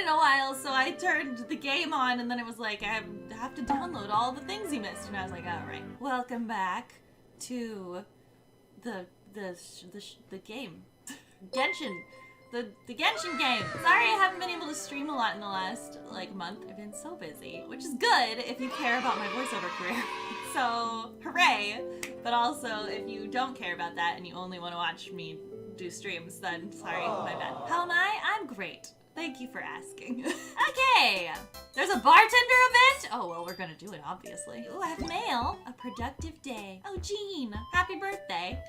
in a while, so I turned the game on, and then it was like, I have to download all the things you missed. And I was like, all right, welcome back to the game. Genshin. The Genshin game. Sorry I haven't been able to stream a lot in the last, like, month. I've been so busy, which is good if you care about my voiceover career. So, hooray. But also, if you don't care about that and you only want to watch me do streams, then sorry, my bad. How am I? I'm great. Thank you for asking. Okay, there's a bartender event? Oh, well, we're gonna do it, obviously. Ooh, I have mail. A productive day. Oh, Jean, happy birthday.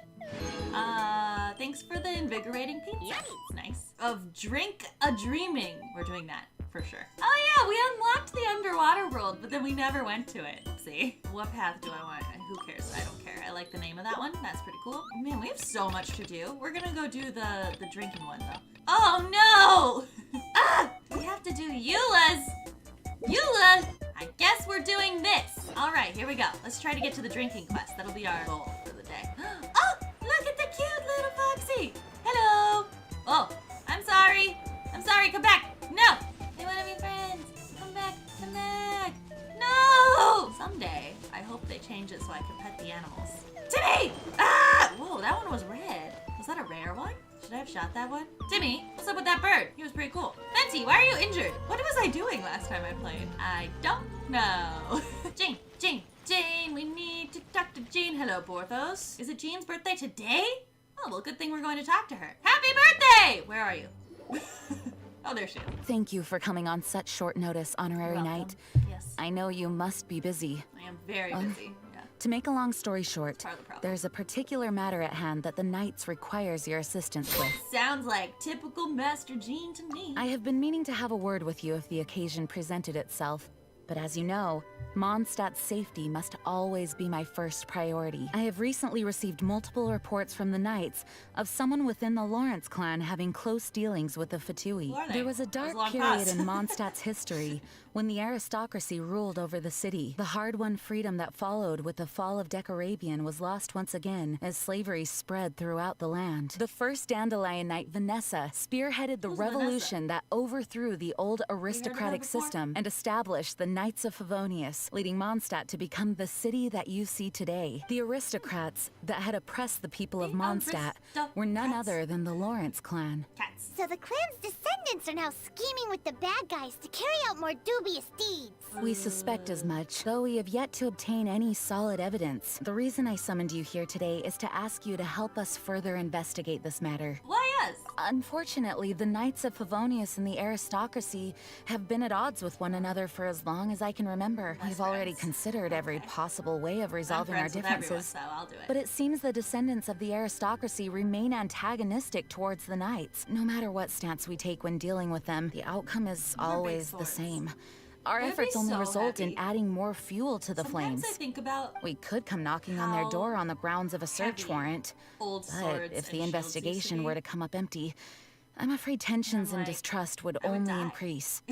Thanks for the invigorating pizza. It's nice. Of drink a dreaming. We're doing that, for sure. Oh yeah, we unlocked the underwater world, but then we never went to it. See, what path do I want? Who cares? I don't care. I like the name of that one. That's pretty cool. Man, we have so much to do. We're gonna go do the drinking one, though. Oh no! Ah! We have to do Eula's! Eula! I guess we're doing this. All right, here we go. Let's try to get to the drinking quest. That'll be our goal for the day. Oh, look at the cute little foxy. Hello. Oh, I'm sorry. I'm sorry, come back. No! They want to be friends. Come back, come back. No! Someday, I hope they change it so I can pet the animals. Timmy! Ah! Whoa, that one was red. Was that a rare one? Should I have shot that one? Timmy, what's up with that bird? He was pretty cool. Venti, why are you injured? What was I doing last time I played? I don't know. Jane, we need to talk to Jane. Hello, Porthos. Is it Jean's birthday today? Oh, well, good thing we're going to talk to her. Happy birthday! Where are you? Oh, there she is. Thank you for coming on such short notice, Honorary Knight. Yes. I know you must be busy. I am very busy. To make a long story short, there's a particular matter at hand that the Knights requires your assistance with. Sounds like typical Master Jean to me. I have been meaning to have a word with you if the occasion presented itself. But as you know, Mondstadt's safety must always be my first priority. I have recently received multiple reports from the Knights of someone within the Lawrence clan having close dealings with the Fatui. There was a dark period in Mondstadt's history when the aristocracy ruled over the city. The hard-won freedom that followed with the fall of Decorabian was lost once again as slavery spread throughout the land. The first Dandelion Knight, Vanessa, spearheaded the revolution that overthrew the old aristocratic system and established the Knights of Favonius, leading Mondstadt to become the city that you see today. The aristocrats that had oppressed the people of Mondstadt were none other than the Lawrence clan. So the clan's descendants are now scheming with the bad guys to carry out more dubious deeds. We suspect as much, though we have yet to obtain any solid evidence. The reason I summoned you here today is to ask you to help us further investigate this matter. Why yes? Unfortunately, the Knights of Favonius and the aristocracy have been at odds with one another for as long as I can remember. We've already considered every possible way of resolving our differences. So I'll do it. But it seems the descendants of the aristocracy remain antagonistic towards the Knights. No matter what stance we take when dealing with them, the outcome is always the same. Our efforts only result in adding more fuel to the flames. I think about we could come knocking on their door on the grounds of a search warrant. But if the investigation were to come up empty, I'm afraid tensions and distrust would only increase.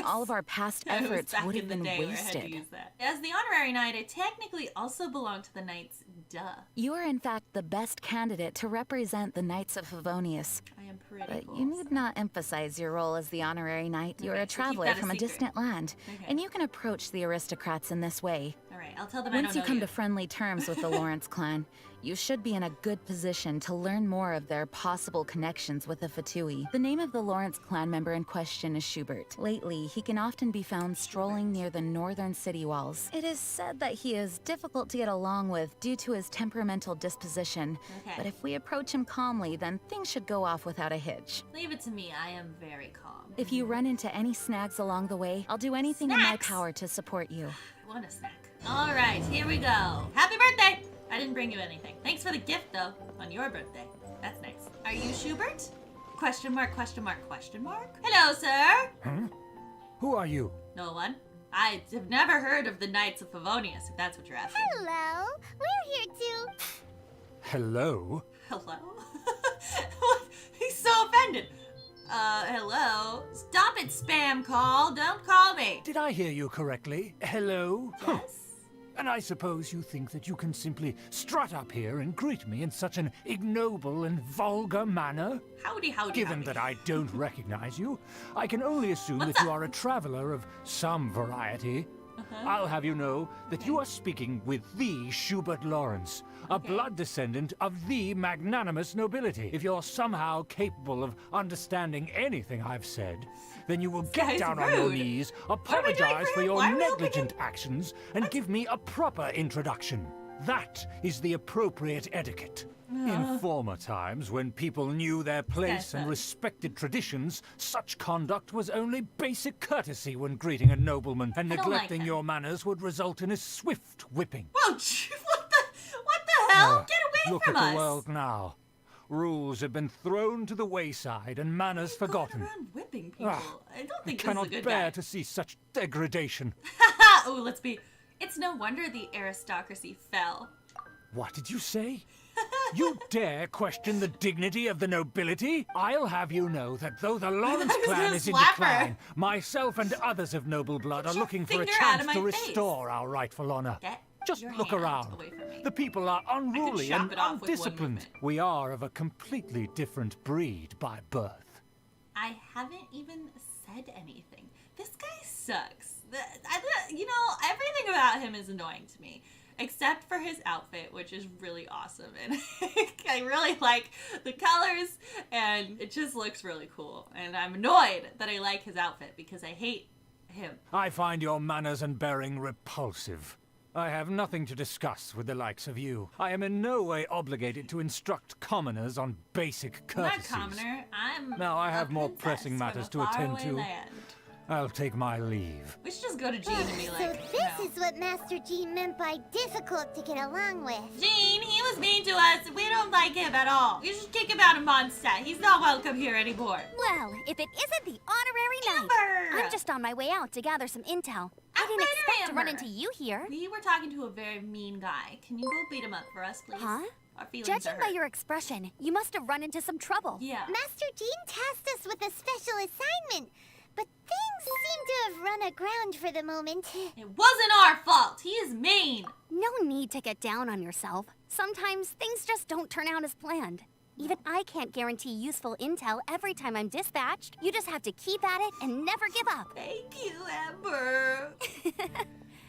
All of our past efforts would have been wasted. As the honorary knight, I technically also belong to the Knights, duh. You are in fact the best candidate to represent the Knights of Favonius. I am pretty But you need not emphasize your role as the honorary knight. You're a traveler from a distant land, and you can approach the aristocrats in this way. Alright, I'll tell them I don't know Once you come to friendly terms with the Lawrence clan, you should be in a good position to learn more of their possible connections with the Fatui. The name of the Lawrence clan member in question is Schubert. Lately, he can often be found strolling near the northern city walls. It is said that he is difficult to get along with due to his temperamental disposition. But if we approach him calmly, then things should go off without a hitch. Leave it to me, I am very calm. If you run into any snags along the way, I'll do anything in my power to support you. I want a snack. Alright, here we go. Happy birthday! I didn't bring you anything. Thanks for the gift, though, on your birthday. That's nice. Are you Schubert? Question mark, question mark, question mark? Hello, sir! Huh? Who are you? No one. I have never heard of the Knights of Favonius, if that's what you're asking. Hello, we're here too. Hello? Hello? What? He's so offended. Hello? Stop it, spam call. Don't call me. Did I hear you correctly? Hello? Yes. And I suppose you think that you can simply strut up here and greet me in such an ignoble and vulgar manner? Howdy, Given howdy. that I don't recognize you, I can only assume What's that you up? are a traveler of some variety. I'll have you know that you are speaking with the Schubert Lawrence, a blood descendant of the magnanimous nobility. If you're somehow capable of understanding anything I've said, then you will get guy's down on your rude. knees, What am I doing apologize for for him? your Why are we helping negligent actions, and give me a proper introduction. That is the appropriate etiquette. In former times, when people knew their place and sucks. respected traditions, such conduct was only basic courtesy when greeting a nobleman, and I don't like neglecting that. your manners would result in a swift whipping. Whoa, what the hell? Get away Look from at us. the world now. Rules have been thrown to the wayside and manners forgotten. Going around whipping people. Ah, I don't I think this is a cannot good bear guy. to see such degradation. Oh, let's be. It's no wonder the aristocracy fell. What did you say? You dare question the dignity of the nobility? I'll have you know that though the Lawrence was clan gonna is in slap her. decline, myself and others of noble blood are your looking for a finger out chance of to my face. restore our rightful honor. Get Just your look hand around. away from me. The people are unruly chop and it off with one undisciplined. movement. We are of a completely different breed by birth. I haven't even said anything. This guy sucks. Everything about him is annoying to me. Except for his outfit, which is really awesome. And I really like the colors, and it just looks really cool. And I'm annoyed that I like his outfit because I hate him. I find your manners and bearing repulsive. I have nothing to discuss with the likes of you. I am in no way obligated to instruct commoners on basic I'm not a courtesies. commoner. I'm Now I have a more princess pressing from matters a to attend faraway to. land. I'll take my leave. We should just go to Gene and be So like, this no. is what Master Gene meant by difficult to get along with. Gene, he was mean to us. We don't like him at all. You should kick him out of Mondstadt. He's not welcome here anymore. Well, if it isn't the honorary knight. Amber! I'm just on my way out to gather some intel. I Amber, didn't expect to run Amber. into you here. We were talking to a very mean guy. Can you go beat him up for us, please? Huh? Our feelings Judging are by hurt. your expression, you must have run into some trouble. Yeah. Master Gene tasked us with a special assignment, but things seem to have run aground for the moment. It wasn't our fault. He is mean. No need to get down on yourself. Sometimes things just don't turn out as planned. Even I can't guarantee useful intel every time I'm dispatched. You just have to keep at it and never give up. Thank you, Amber.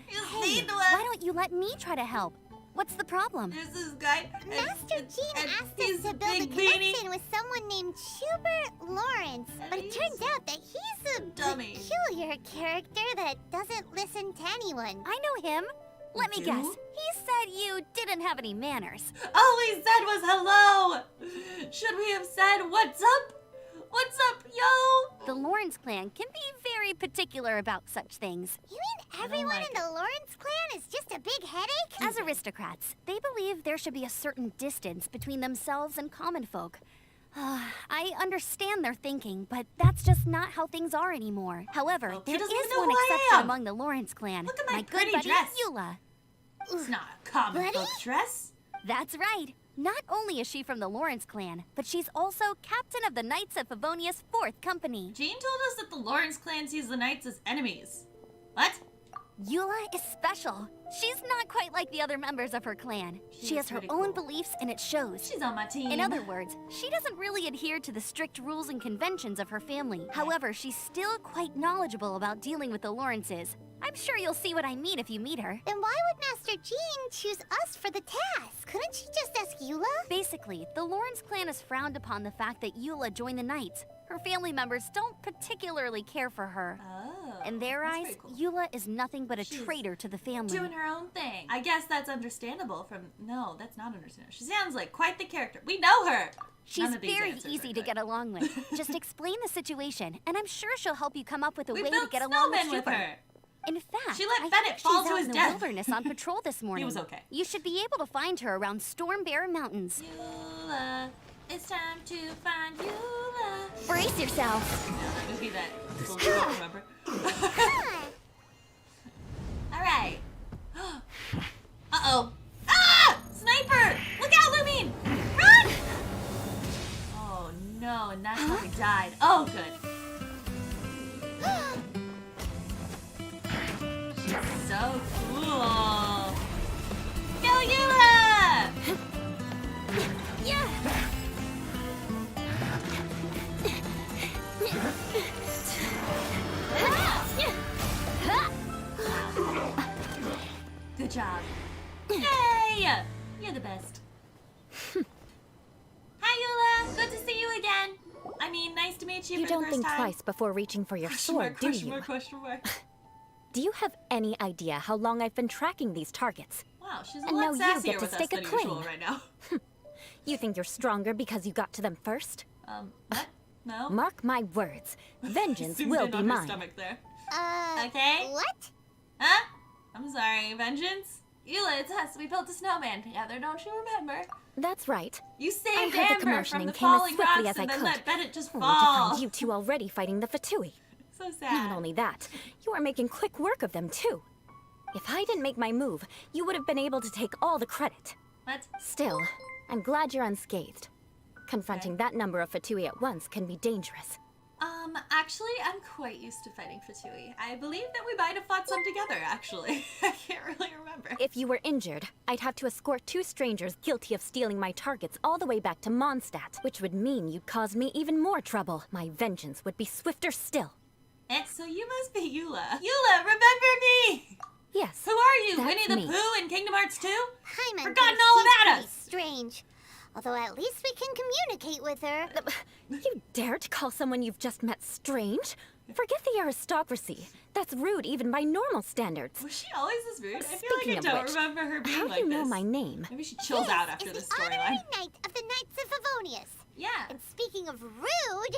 He's Hey, mean to why us. don't you let me try to help? What's the problem? There's this guy. and- Master and- Gene and asked he's us to build a big beanie. connection with someone named Schubert Lawrence, but it He's turns out that he's a dummy. peculiar character that doesn't listen to anyone. I know him. Let me You guess. do? He said you didn't have any manners. All he said was hello. Should we have said what's up? What's up, yo? The Lawrence clan can be very particular about such things. You mean everyone like in the Lawrence clan is just a big headache? As aristocrats, they believe there should be a certain distance between themselves and common folk. I understand their thinking, but that's just not how things are anymore. However, Well, he there doesn't is even know one who I exception am. among the Lawrence clan. Look at my good pretty buddy, dress. Eula. It's not a common Buddy? folk dress. That's right. Not only is she from the Lawrence clan, but she's also captain of the Knights of Favonia's 4th Company. Gene told us that the Lawrence clan sees the knights as enemies. What? Eula is special. She's not quite like the other members of her clan. She She is has her pretty own cool. beliefs and it shows. She's on my team. In other words, she doesn't really adhere to the strict rules and conventions of her family. However, she's still quite knowledgeable about dealing with the Lawrences. I'm sure you'll see what I mean if you meet her. Then why would Master Gene choose us for the task? Couldn't she just ask Eula? Basically, the Lawrence clan has frowned upon the fact that Eula joined the Knights. Her family members don't particularly care for her. Oh. In their that's eyes, very cool. Eula is nothing but a She's traitor to the family. Doing her own thing. I guess that's understandable from... No, that's not understandable. She sounds like quite the character. We know her. She's None of these very answers are easy to good. get along with. Just explain the situation, and I'm sure she'll help you come up with a We way built to get along with snowmen with Schubert. her. In fact, She let I Bennett think fall she's to out his in the death. wilderness on patrol this morning. was okay. You should be able to find her around Storm Bear Mountains. Eula, it's time to find Eula. Brace yourself. Yeah, that movie that people don't remember. All right. Uh-oh. Ah! Sniper! Look out, Lumine! Run! Oh, no, and that's how we died. Oh, good. So cool. Good job. Yay! You're the best. Hi, Eula. Good to see you again. I mean, nice to meet you You for the don't first think time. twice before reaching for your Question sword, mark, do question you? mark, question mark. Do you have any idea how long I've been tracking these targets? Wow, she's a And lot now you sassier get to with us stake a than usual claim. right now. You think you're stronger because you got to them first? What? No? Mark my words, vengeance Zoomed will in be on her mine. stomach there. Okay. What? Huh? I'm sorry, Vengeance? Eula, it's us. We built a snowman together, don't you remember? That's right. You saved I heard the Amber commotion from the and came as falling swiftly rocks as I and then could. let Bennett just Only to fall. find you two already fighting the Fatui. So sad. Not only that, you are making quick work of them too. If I didn't make my move, you would have been able to take all the credit. What? Still, I'm glad you're unscathed. Confronting that number of Fatui at once can be dangerous. Actually, I'm quite used to fighting Fatui. I believe that we might have fought some together, actually. I can't really remember. If you were injured, I'd have to escort two strangers guilty of stealing my targets all the way back to Mondstadt, which would mean you'd cause me even more trouble. My vengeance would be swifter still. So you must be Eula. Eula, remember me! Yes. Who are you? That's Winnie the me. Pooh in Kingdom Hearts 2? Paimon Forgotten thinks all she's about pretty us. strange. Although at least we can communicate with her. You dare to call someone you've just met strange? Forget the aristocracy. That's rude even by normal standards. Was she always this rude? I feel Speaking like of I don't which, remember her being How like do you know this. my name? Maybe she chilled out after Is this the storyline. honorary knight of the Knights of Favonius. Yeah. And speaking of rude,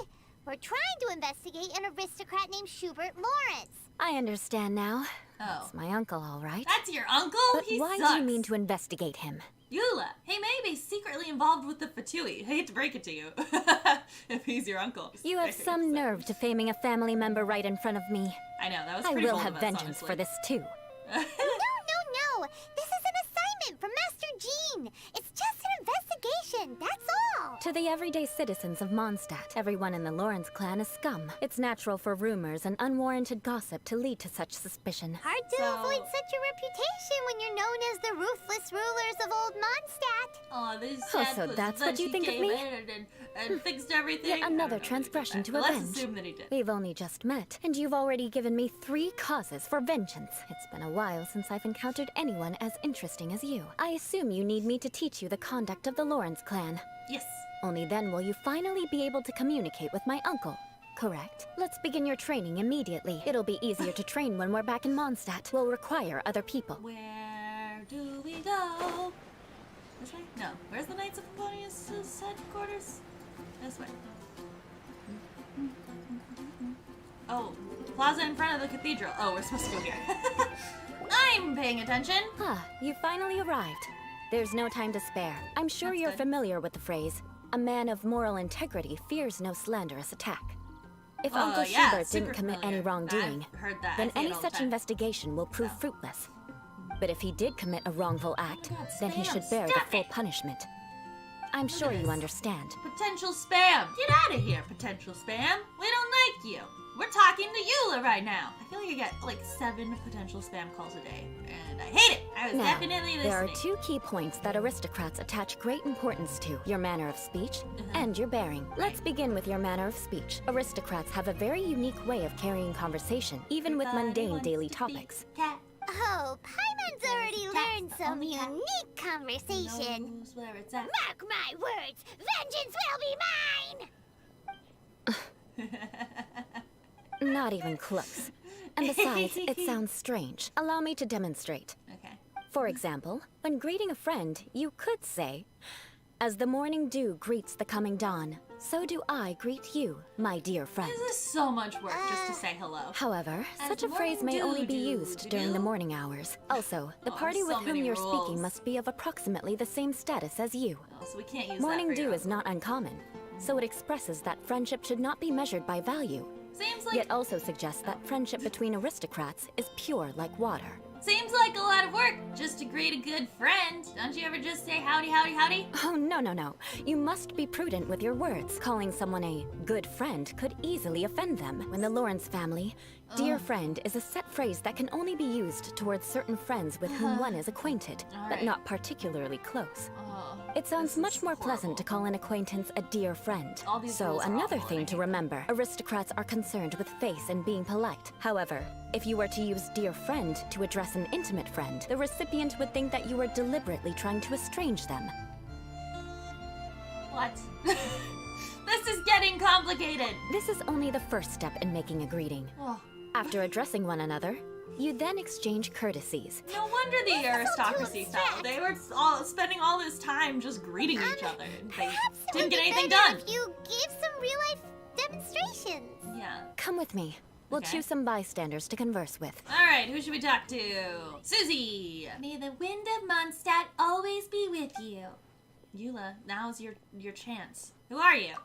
we're trying to investigate an aristocrat named Schubert Lawrence. I understand now. Oh. It's my uncle, all right. That's your uncle? But He why sucks. do you mean to investigate him? Eula, he may be secretly involved with the Fatui. I hate to break it to you. If he's your uncle. You have some nerve to faming a family member right in front of me. I know, that was I pretty will bold have of us, vengeance honestly. for this too. No. This is an assignment from Master Jean. It's just an investigation, that's all. To the everyday citizens of Mondstadt, everyone in the Lawrence clan is scum. It's natural for rumors and unwarranted gossip to lead to such suspicion. Hard to So- avoid such a reputation when you're known as the ruthless rulers of old Mondstadt. Oh, this Oh, sad so puss. that's Then what you she think of came me? in and fixed everything. Yet I don't another know if he did transgression that, to but let's avenge. assume that he did. We've only just met, and you've already given me 3 causes for vengeance. It's been a while since I've encountered anyone as interesting as you. I assume you need me to teach you the conduct of the Lawrence clan. Yes. Only then will you finally be able to communicate with my uncle. Correct? Let's begin your training immediately. It'll be easier to train when we're back in Mondstadt. We'll require other people. Where do we go? This way? No. Where's the Knights of Favonius' headquarters? This way. Oh, plaza in front of the cathedral. Oh, we're supposed to go here. I'm paying attention. Ah, you finally arrived. There's no time to spare. I'm sure That's you're good. familiar with the phrase, a man of moral integrity fears no slanderous attack. If Uncle yeah, Schubert super didn't commit any familiar. wrongdoing, I've heard that. I then say it any all the such time. investigation will prove Oh. fruitless. But if he did commit a wrongful act, God, then he spam, should bear the stop full it. punishment. I'm Look sure at you this. understand. Potential spam. Get out of here, potential spam. We don't like you. We're talking to Eula right now. I feel like I get like 7 potential spam calls a day, and I hate it. I was Now, definitely listening. there are 2 key points that aristocrats attach great importance to, your manner of speech and your bearing. Let's begin with your manner of speech. Aristocrats have a very unique way of carrying conversation, even with Everybody mundane wants daily to be topics. Cat. Oh, Paimon's already Cat's learned the some only cat. unique conversation. Knows where it's at. Mark my words, vengeance will be mine! Not even close. And besides, it sounds strange. Allow me to demonstrate. Okay. For example, when greeting a friend, you could say, "As the morning dew greets the coming dawn, so do I greet you, my dear friend." This is so much work just to say hello. However, As such the a phrase morning may only dew be do used do during the do. morning hours. Also, the Oh, party there's with so whom many you're rules. speaking must be of approximately the same status as you. Oh, so we can't use Morning that for dew your is not uncommon, so it expresses that friendship should not be measured by value. Seems like Yet also suggests that friendship between aristocrats is pure like water. seems like a lot of work just to greet a good friend. Don't you ever just say howdy, howdy, howdy? Oh, no. You must be prudent with your words. Calling someone a good friend could easily offend them. When the Lawrence family, dear friend is a set phrase that can only be used towards certain friends with whom one is acquainted, but Alright. not particularly close. Oh, It sounds This much is more pleasant to horrible. call an acquaintance a dear friend. All these So rules are another awful, thing and I to hate them. remember, aristocrats are concerned with face and being polite. However, if you were to use dear friend to address an intimate friend, the recipient would think that you were deliberately trying to estrange them. What? This is getting complicated. This is only the first step in making a greeting. Oh, After addressing one another, you then exchange courtesies. no wonder the aristocracy too style. They were all spending all this time just greeting each other. They Perhaps it didn't would get be anything better done. if you gave some real-life demonstrations. Yeah. Come with me. We'll Okay. choose some bystanders to converse with. All right, who should we talk to? Susie. May the wind of Mondstadt always be with you. Eula, now's your chance. Who are you?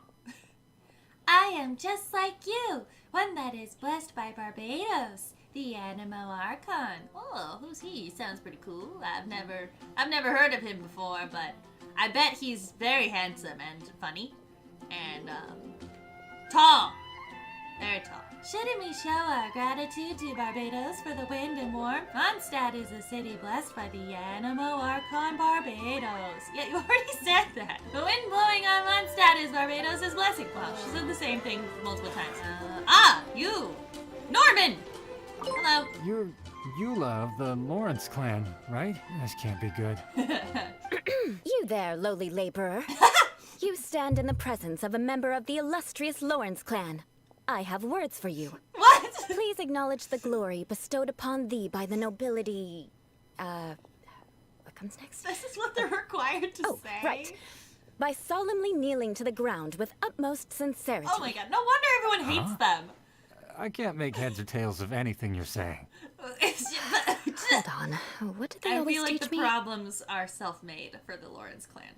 I am just like you, one that is blessed by Barbados, the Animo Archon. Oh, who's he? Sounds pretty cool. I've never heard of him before, but I bet he's very handsome and funny and tall. Very tall. Shouldn't we show our gratitude to Barbados for the wind and warmth? Mondstadt is a city blessed by the Animo Archon Barbados. Yeah, you already said that. The wind blowing on Mondstadt is Barbados' blessing. Well, she said the same thing multiple times. You! Norman! Hello. You're Eula of the Lawrence clan, right? This can't be good. You there, lowly laborer. You stand in the presence of a member of the illustrious Lawrence clan. I have words for you. What? Please acknowledge the glory bestowed upon thee by the nobility. What comes next? This is what they're required to Oh, say. right. By solemnly kneeling to the ground with utmost sincerity. Oh my god, no wonder everyone hates them. I can't make heads or tails of anything you're saying. Hold on. What did they I always feel like teach the me? problems are self-made for the Lawrence clan.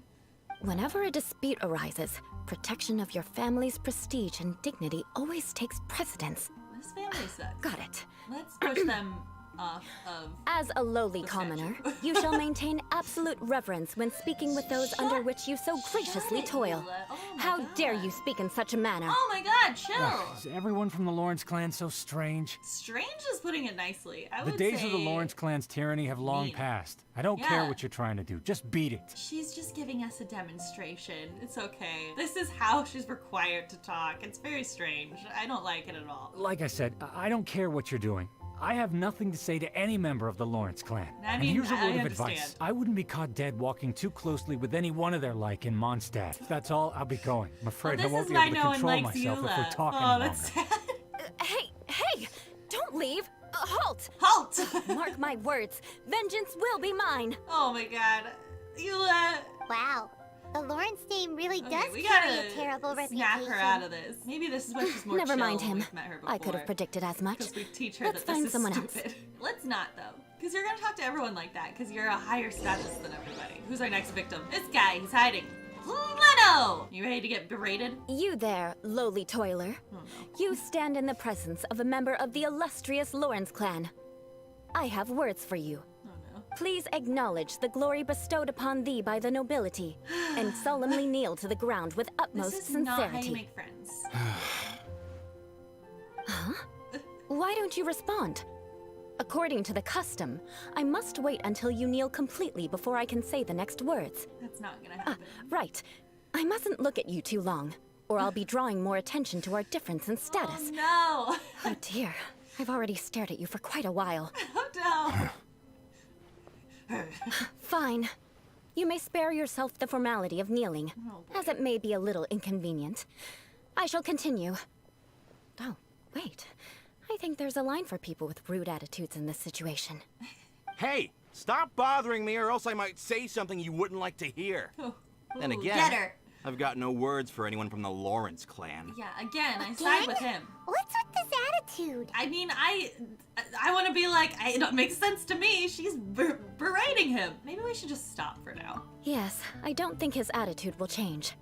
Whenever a dispute arises, protection of your family's prestige and dignity always takes precedence. This family sucks. Got it. Let's push them off of... As a lowly The commoner, statue. you shall maintain absolute reverence when speaking with those under which you so graciously Shut it, toil. Eula. Oh my How God. dare you speak in such a manner? Oh my god, chill! Is everyone from the Lawrence clan so strange? Strange is putting it nicely. I The would days say of the Lawrence clan's tyranny have long mean. passed. I don't care Yeah. what you're trying to do. Just beat it. She's just giving us a demonstration. It's okay. This is how she's required to talk. It's very strange. I don't like it at all. Like I said, I don't care what you're doing. I have nothing to say to any member of the Lawrence clan. I And mean, here's a I word of understand. advice. I wouldn't be caught dead walking too closely with any one of their like in Mondstadt. If that's all, I'll be going. I'm afraid Well, I this won't is be why able to no one control likes myself if Eula. we're talking Oh, any that's longer. sad. Hey! Don't leave! Halt! Halt! Mark my words, vengeance will be mine! Oh my god. Eula. Wow, the Lawrence name really Okay, does we carry gotta a terrible snap reputation. her out of this. Maybe this is why she's more Never chill mind when him. we've met her before. I could have predicted as much. Because we teach her Let's that this find is someone else. stupid. Let's not, though. Because you're gonna talk to everyone like that, because you're a higher status than everybody. Who's our next victim? This guy, he's hiding. Leto! You ready to get berated? You there, lowly toiler. Oh no. You stand in the presence of a member of the illustrious Lawrence clan. I have words for you. Oh no. Please acknowledge the glory bestowed upon thee by the nobility, and solemnly kneel to the ground with utmost This is not how you sincerity. make friends. Why don't you respond? According to the custom, I must wait until you kneel completely before I can say the next words. That's not gonna happen. Right. I mustn't look at you too long, or I'll be drawing more attention to our difference in status. Oh Oh dear, I've already stared at you for quite a while. no. Oh no. Fine. You may spare yourself the formality of kneeling, Oh, boy. as it may be a little inconvenient. I shall continue. Oh, wait. I think there's a line for people with rude attitudes in this situation. Hey, stop bothering me or else I might say something you wouldn't like to hear. Then Ooh, again, Get her. I've got no words for anyone from the Lawrence clan. Yeah, again, I side with him. What's with this attitude? I mean, I want to be like, it makes sense to me. She's berating him. Maybe we should just stop for now. Yes, I don't think his attitude will change.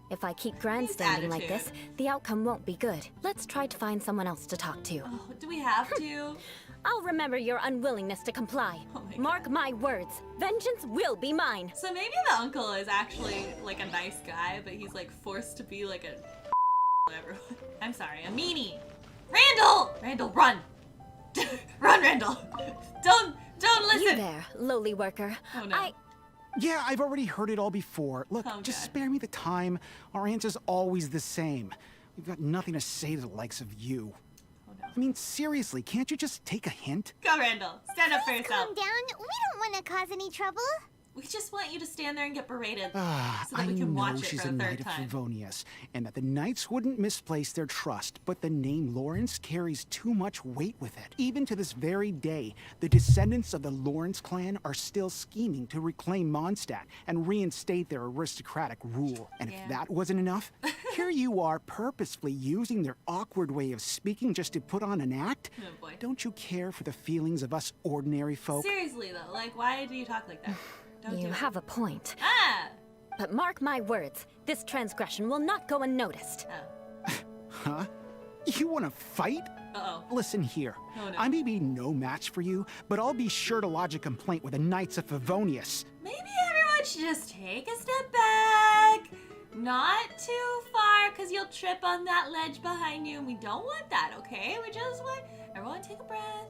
If I keep grandstanding like this, attitude. the outcome won't be good. Let's try to find someone else to talk to. Oh, do we have to? I'll remember your unwillingness to comply. Oh my Mark my words, vengeance will be mine. So maybe the uncle is actually like a nice guy, but he's like forced to be like a whatever. I'm sorry, a meanie. Randall! Randall, run! Run, Randall! Don't listen! You there, lowly worker. Oh no. Yeah, I've already heard it all before. Look, Oh, just God. spare me the time. Our answer's always the same. We've got nothing to say to the likes of you. Oh, no. I mean, seriously, can't you just take a hint? Go, Randall. Stand up for yourself. Calm down. We don't want to cause any trouble. We just want you to stand there and get berated so I that we can know watch it she's for a the knight third of time. Favonius, and that the knights wouldn't misplace their trust, but the name Lawrence carries too much weight with it. Even to this very day, the descendants of the Lawrence clan are still scheming to reclaim Mondstadt and reinstate their aristocratic rule. And Yeah. if that wasn't enough, here you are purposefully using their awkward way of speaking just to put on an act? Oh, boy. Don't you care for the feelings of us ordinary folk? Seriously, though, like, why do you talk like that? Don't do You it. have a point. Ah! But mark my words, this transgression will not go unnoticed. Oh. Huh? You want to fight? Uh-oh. Listen here. Oh, no. I may be no match for you, but I'll be sure to lodge a complaint with the Knights of Favonius. Maybe everyone should just take a step back. Not too far, because you'll trip on that ledge behind you, and we don't want that, okay? We just want everyone take a breath.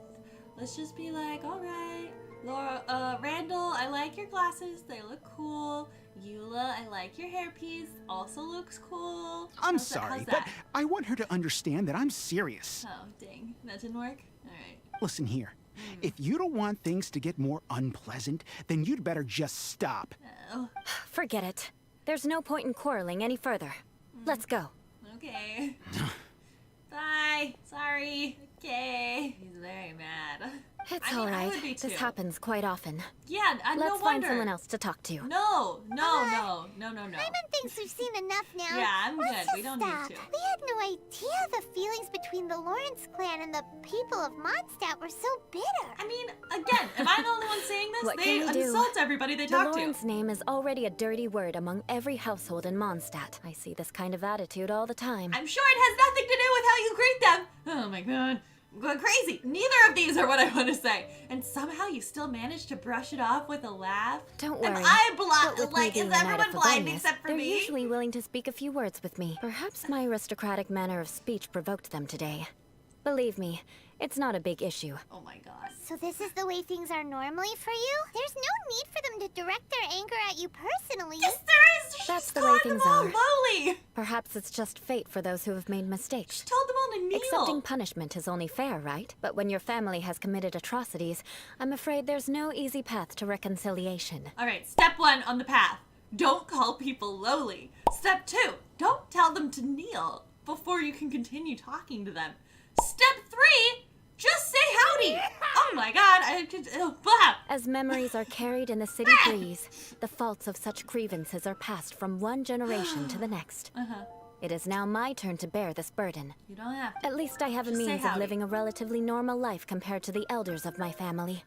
Let's just be like, all right, Laura, Randall, I like your glasses. They look cool. Eula, I like your hairpiece. Also looks cool. I'm How's that- sorry, how's but that? I want her to understand that I'm serious. Oh, dang. That didn't work? All right. Listen here. If you don't want things to get more unpleasant, then you'd better just stop. Oh, Forget it. There's no point in quarreling any further. Let's go. okay. Bye. Sorry. Okay. He's very mad. It's I mean, all I right. would be This too. happens quite often. Yeah, no Let's wonder. find someone else to talk to. No. Paimon thinks we've seen enough now. Yeah, I'm Let's good. just We don't need stop. to. We had no idea the feelings between the Lawrence clan and the people of Mondstadt were so bitter. I mean, again, am I the only one saying this? What They can we do? insult everybody they The talk to. Lawrence name is already a dirty word among every household in Mondstadt. I see this kind of attitude all the time. I'm sure it has nothing to do with how you greet them. Oh my god. I'm going crazy. Neither of these are what I want to say. And somehow you still manage to brush it off with a laugh. Don't Am worry. I But blind? with me Like, being is a knight everyone of blind Favonius, except for they're me? usually willing to speak a few words with me. Perhaps my aristocratic manner of speech provoked them today. Believe me, it's not a big issue. Oh my god. So this is the way things are normally for you? There's no need for them to direct their anger at you personally. Yes, there is. That's She's the way calling them things all are. lowly. Perhaps it's just fate for those who have made mistakes. She told them all to kneel. Accepting punishment is only fair, right? But when your family has committed atrocities, I'm afraid there's no easy path to reconciliation. All right, step 1 on the path. Don't call people lowly. Step 2, don't tell them to kneel before you can continue talking to them. Step 3, just say howdy. Oh my god, I could, blah. As memories are carried in the city breeze, the faults of such grievances are passed from one generation to the next. It is now my turn to bear this burden. You don't have to. At least I have a Just say means of howdy. living a relatively normal life compared to the elders of my family.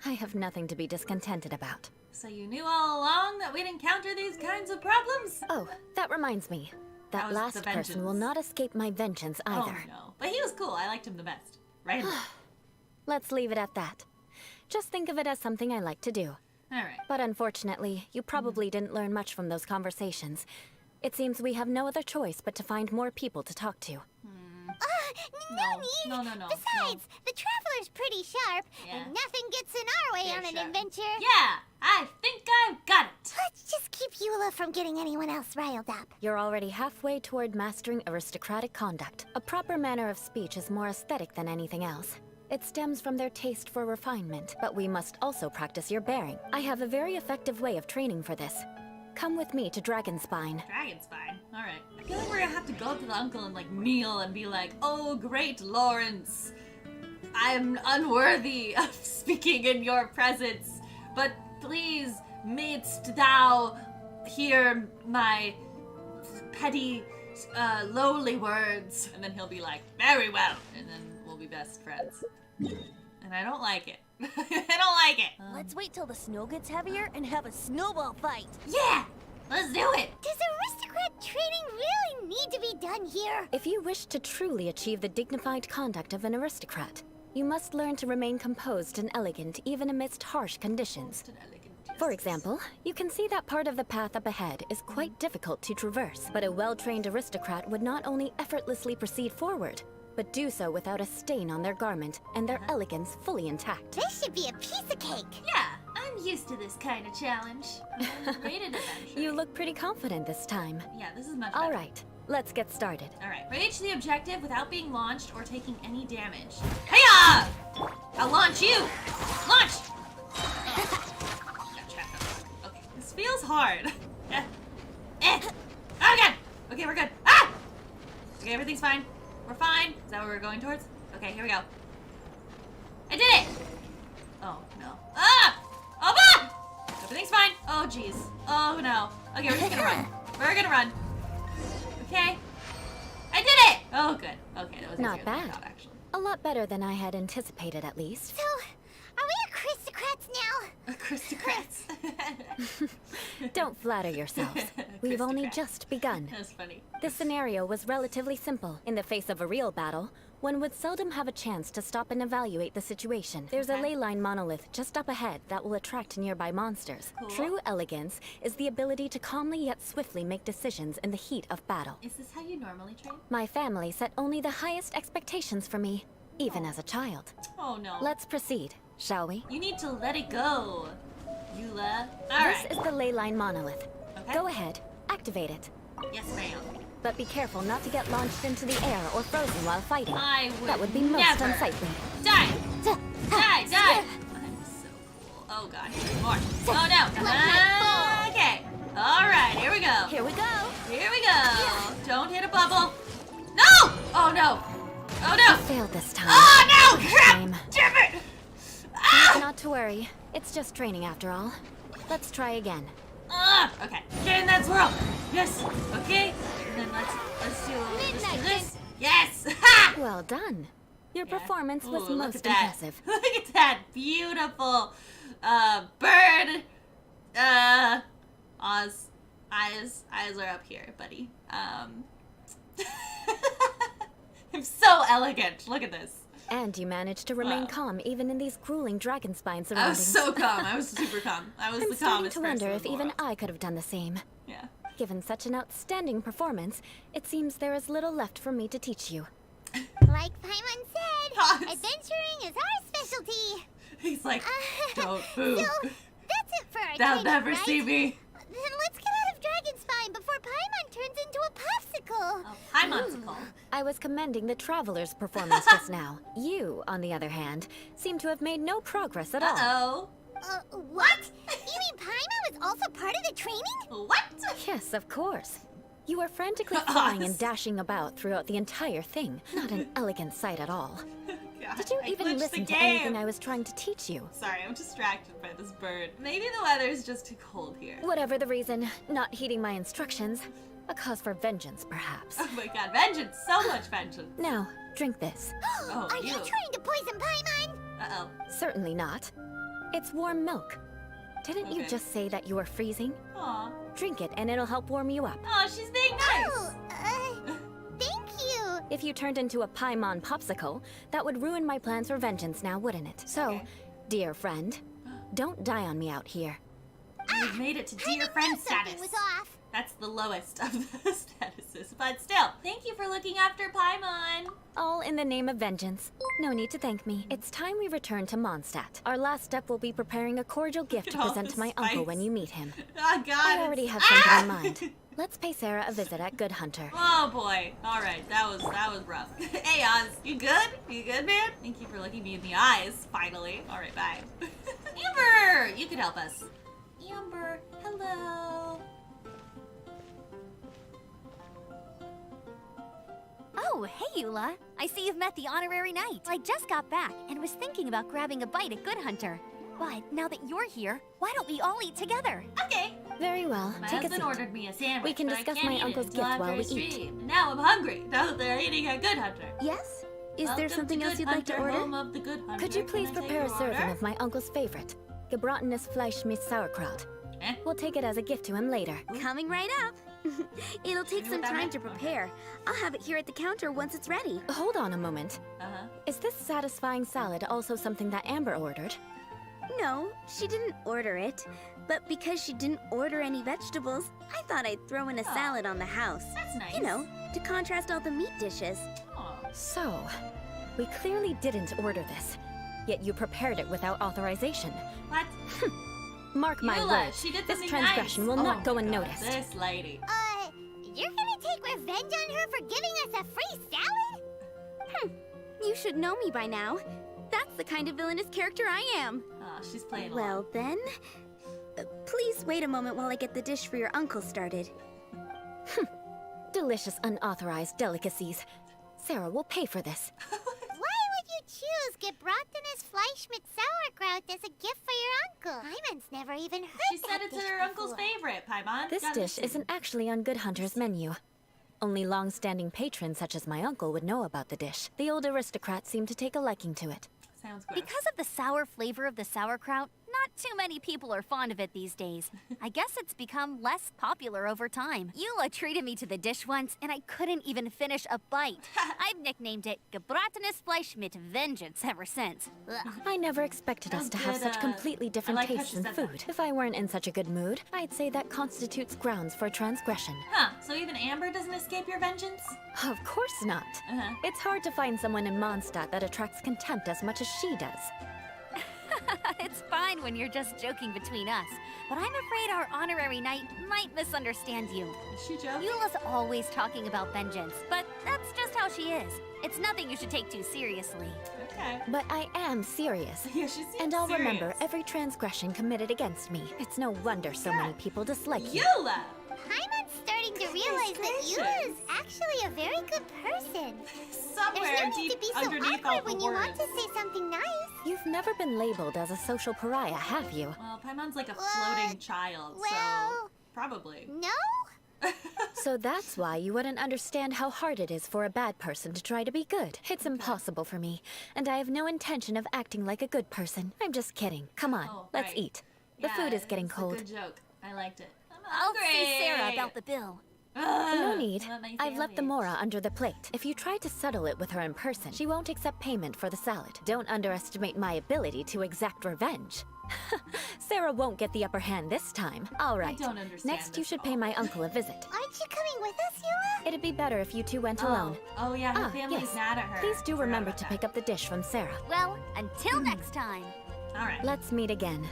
I have nothing to be discontented about. So you knew all along that we'd encounter these kinds of problems? Oh, that reminds me. That That was last the person will vengeance. not escape my vengeance either. Oh no. But he was cool. I liked him the best. Right? Let's leave it at that. Just think of it as something I like to do. Alright. But unfortunately, you probably didn't learn much from those conversations. It seems we have no other choice but to find more people to talk to. No need. No. Besides, the Traveler's pretty sharp, Yeah. and nothing gets in our way Very on an sharp. adventure. Yeah, I think I've got it. Let's just keep Eula from getting anyone else riled up. You're already halfway toward mastering aristocratic conduct. A proper manner of speech is more aesthetic than anything else. It stems from their taste for refinement, but we must also practice your bearing. I have a very effective way of training for this. Come with me to Dragonspine. Dragonspine. Alright. I feel like we're gonna have to go up to the uncle and like kneel and be like, oh great Lawrence, I'm unworthy of speaking in your presence, but please mayst thou hear my petty, lowly words. And then he'll be like, very well. And then we'll be best friends. And I don't like it. I don't like it. Let's wait till the snow gets heavier and have a snowball fight. Yeah! Let's do it! Does aristocrat training really need to be done here? If you wish to truly achieve the dignified conduct of an aristocrat, you must learn to remain composed and elegant even amidst harsh conditions. For example, you can see that part of the path up ahead is quite difficult to traverse, but a well-trained aristocrat would not only effortlessly proceed forward, but do so without a stain on their garment and their elegance fully intact. This should be a piece of cake. Yeah, I'm I'm used to this kind of challenge. Rated adventure. You look pretty confident this time. Yeah, this is much better. All right, let's get started. All right. Reach the objective without being launched or taking any damage. Hiya! I'll launch you. Launch. Got trapped. Okay, this feels hard. Oh god. Okay, we're good. Ah! Okay, everything's fine. We're fine. Is that what we're going towards? Okay, here we go. I did it! Oh, no. Ah! Oh, ah! Everything's fine. Oh, jeez. Oh, no. Okay, we're just gonna run. We're gonna run. Okay. I did it! Oh, good. Okay, that was Not easier than I bad. thought, actually. A lot better than I had anticipated, at least. So, are we aristocrats now? Aristocrats. Don't flatter yourselves. We've only Aristocrat. just begun. That's funny. This scenario was relatively simple. In the face of a real battle, one would seldom have a chance to stop and evaluate the situation. There's a Okay. ley line monolith just up ahead that will attract nearby monsters. Cool. True elegance is the ability to calmly yet swiftly make decisions in the heat of battle. Is this how you normally train? My family set only the highest expectations for me, even as a child. Oh, no. Let's proceed, shall we? You need to let it go, Eula. This Alright. is the ley line monolith. Okay. Go ahead, activate it. Yes, ma'am. But be careful not to get launched into the air or frozen while fighting. I would That would be most never. unsightly. Die! Die! Die! I'm so cool. Oh god, there's more. Oh no! Okay. Alright, here we go. Here we go. Here we go. Don't hit a bubble. No! Oh no! Oh no! Failed this time. Oh no! Crap! Shame. Damn it! Ah! Not to worry. It's just training after all. Let's try again. Okay. Get in that swirl. Yes. Okay. And then let's do this. Yes. Ha! Well done. Your Yeah. performance was Ooh, look most at that. impressive. Look at that beautiful bird. Oz eyes are up here, buddy. I'm so elegant. Look at this. And you managed to remain Wow. calm even in these grueling dragon spine I was surroundings. so calm. I was super calm. I was I'm the starting calmest to wonder person if in the even world. I could have done the same. Yeah. Given such an outstanding performance, it seems there is little left for me to teach you. Like Paimon said, Yes. adventuring is our specialty. He's like, don't move. So, that's it for our They'll training, never right? see me. Then let's get out of Dragon Spine before Paimon turns into a popsicle. Oh, hi, Monsicle. I was commending the traveler's performance just now. You, on the other hand, seem to have made no progress at all. Uh-oh. What? You mean Paimon was also part of the training? What? Yes, of course. You were frantically flying and Us. dashing about throughout the entire thing. Not an elegant sight at all. God, Did you I even glitched listen the to anything game. I was trying to teach you? Sorry, I'm distracted by this bird. Maybe the weather's just too cold here. Whatever the reason, not heeding my instructions. A cause for vengeance, perhaps. Oh my god, vengeance! So much vengeance. Now, drink this. Oh, Are you trying to poison Paimon? Uh-oh. Certainly not. It's warm milk. Didn't you Okay. just say that you were freezing? Aw. Drink it and it'll help warm you up. Aw, she's being nice. Oh, thank you. If you turned into a Paimon popsicle, that would ruin my plans for vengeance now, wouldn't it? So, Okay. dear friend, don't die on me out here. You've made it to I dear didn't friend know something status. was off. That's the lowest of the statuses. But still, thank you for looking after Paimon. All in the name of vengeance. No need to thank me. It's time we return to Mondstadt. Our last step will be preparing a cordial gift at to all present the to my uncle spice. when you meet him. Oh god. I already it's- have something in Ah! mind. Let's pay Sarah a visit at Good Hunter. Oh boy. Alright, that was rough. Hey Oz, you good? You good, man? Thank you for looking me in the eyes, finally. Alright, bye. Amber! You could help us. Amber, hello. Oh, hey, Eula. I see you've met the honorary knight. I just got back and was thinking about grabbing a bite at Good Hunter. But now that you're here, why don't we all eat together? Okay. Very well. My Take a husband seat. ordered me a sandwich. We can but I discuss can't my eat it uncle's until gift after while we I eat. stream. Now I'm hungry. Now that they're eating at Good Hunter. Yes? Is Welcome there something to else Good you'd like to Hunter, order? home of the Good Hunter. Could you Can please I take prepare a your serving order? of my uncle's favorite, gebratenes Fleisch mit Sauerkraut? Eh? We'll take it as a gift to him later. Coming right up. It'll take know some what that time meant? to prepare. I'll have it here at the counter once it's ready. Hold on a moment. Uh-huh. Is this satisfying salad also something that Amber ordered? No, she didn't order it. But because she didn't order any vegetables, I thought I'd throw in a Oh. salad on the house. That's nice. You know, to contrast all the meat dishes. Aw. So, we clearly didn't order this, yet you prepared it without authorization. What? Mark my Eula, words, she did this something transgression nice. will not Oh go my God, unnoticed. This lady. You're gonna take revenge on her for giving us a free salad? You should know me by now. That's the kind of villainous character I am. Oh, she's playing along. Well then, please wait a moment while I get the dish for your uncle started. Delicious unauthorized delicacies. Sarah will pay for this. Why would you choose Gebratenes Fleischmit sauerkraut as a gift for your uncle? Paimon's never even heard She said that it's dish her uncle's before. favorite, Paimon. This Gotta dish listen. isn't actually on Good Hunter's menu. Only long-standing patrons such as my uncle would know about the dish. The old aristocrat seemed to take a liking to it. Sounds good. Because of the sour flavor of the sauerkraut, not too many people are fond of it these days. I guess it's become less popular over time. Eula treated me to the dish once, and I couldn't even finish a bite. I've nicknamed it Gebratenes Fleischmit Vengeance ever since. Ugh. I never expected us to have good, such completely different I like how tastes she in said that. food. If I weren't in such a good mood, I'd say that constitutes grounds for transgression. Huh, so even Amber doesn't escape your vengeance? Of course not. Uh-huh. It's hard to find someone in Mondstadt that attracts contempt as much as she does. It's fine when you're just joking between us, but I'm afraid our honorary knight might misunderstand you. Is she joking? Eula's always talking about vengeance, but that's just how she is. It's nothing you should take too seriously. Okay. But I am serious. Yeah, she seems And I'll serious. remember every transgression committed against me. It's no wonder so many people dislike you. Eula! Paimon's starting to realize that Eula is actually a very good person. Somewhere There's no need deep to be so underneath all awkward the when you words. want to say something nice. You've never been labeled as a social pariah, have you? Well, Paimon's like a floating child, so Well, probably. no? So that's why you wouldn't understand how hard it is for a bad person to try to be good. It's impossible for me, and I have no intention of acting like a good person. I'm just kidding. Come on, Oh, let's right. eat. The Yeah, food is getting it's cold. A good joke. I liked it. I'm I'll see hungry. Sarah about the bill. No Ugh, need. I want my I've left the sandwich. mora under the plate. If you try to settle it with her in person, she won't accept payment for the salad. Don't underestimate my ability to exact revenge. Sarah won't get the upper hand this time. All right. don't understand Next, you this should at pay all. my uncle a visit. Aren't you coming with us, Eula? It'd be better if you two went alone. Oh yeah, her Ah, family's yes. mad at her. Please do Forgot remember about to that. pick up the dish from Sarah. Well, until next time. All right. Let's meet again.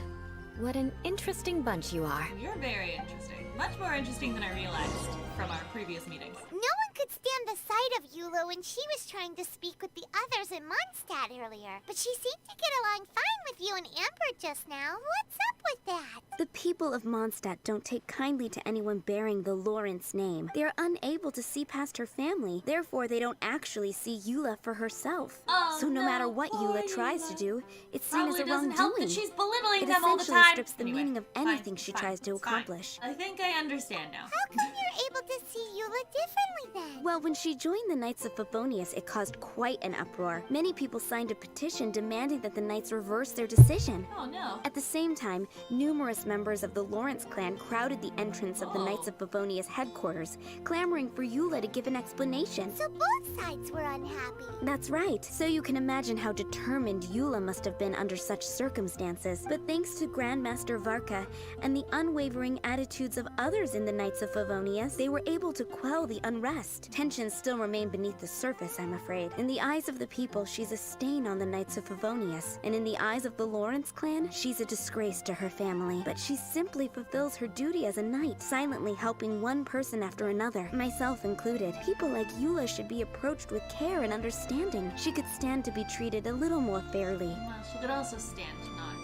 What an interesting bunch you are. You're very interesting. Much more interesting than I realized from our previous meetings. No one could stand the sight of Eula when she was trying to speak with the others in Mondstadt earlier. But she seemed to get along fine with you and Amber just now. What's up with that? The people of Mondstadt don't take kindly to anyone bearing the Lawrence name. They are unable to see past her family. Therefore, they don't actually see Eula for herself. Oh, So no no, matter what poor Eula tries to Eula. do, it's seen Probably as a doesn't help wrongdoing. that she's belittling It them all the essentially time. strips the Anyway, meaning of fine, anything she fine, tries to it's fine. accomplish. I think I understand now. How come you're able to see Eula differently then? Well, when she joined the Knights of Favonius, it caused quite an uproar. Many people signed a petition demanding that the Knights reverse their decision. Oh no. At the same time, numerous members of the Lawrence clan crowded the entrance of the Oh. Knights of Favonius headquarters, clamoring for Eula to give an explanation. So both sides were unhappy. That's right. So you can imagine how determined Eula must have been under such circumstances. But thanks to Grandmaster Varka and the unwavering attitudes of others in the Knights of Favonius, they were able to quell the unrest. Tensions still remain beneath the surface, I'm afraid. In the eyes of the people, she's a stain on the Knights of Favonius. And in the eyes of the Lawrence clan, she's a disgrace to her family. But she simply fulfills her duty as a knight, silently helping one person after another, myself included. People like Eula should be approached with care and understanding. She could stand to be treated a little more fairly. Well, she could also stand to not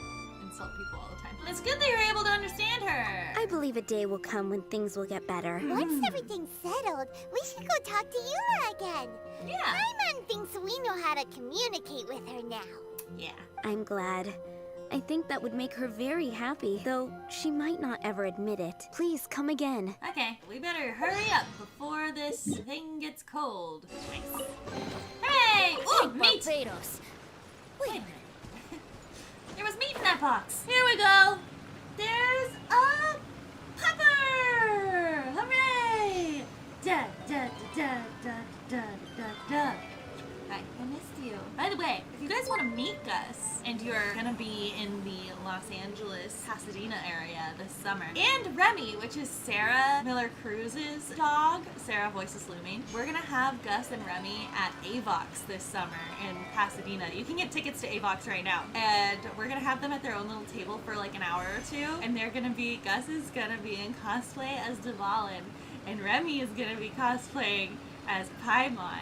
insult people all the time. It's good that you're able to understand her. I believe a day will come when things will get better. Once everything's settled, we should go talk to Eula again. Yeah. Paimon thinks we know how to communicate with her now. Yeah. I'm glad. I think that would make her very happy, though she might not ever admit it. Please come again. Okay, we better hurry up before this thing gets cold. Nice. Hey! Ooh, meat! Barbados. Wait a minute. There was meat in that box. Here we go. There's a pupper! Hooray! Da da da da da da da da. Hi, I missed you. By the way, if you guys want to meet Gus, and you're gonna be in the Los Angeles, Pasadena area this summer, and Remy, which is Sarah Miller Cruz's dog, Sarah voices Lumine, we're gonna have Gus and Remy at Avox this summer in Pasadena. You can get tickets to Avox right now, and we're gonna have them at their own little table for like an hour or two, and Gus is gonna be in cosplay as Dvalin, and Remy is gonna be cosplaying as Paimon.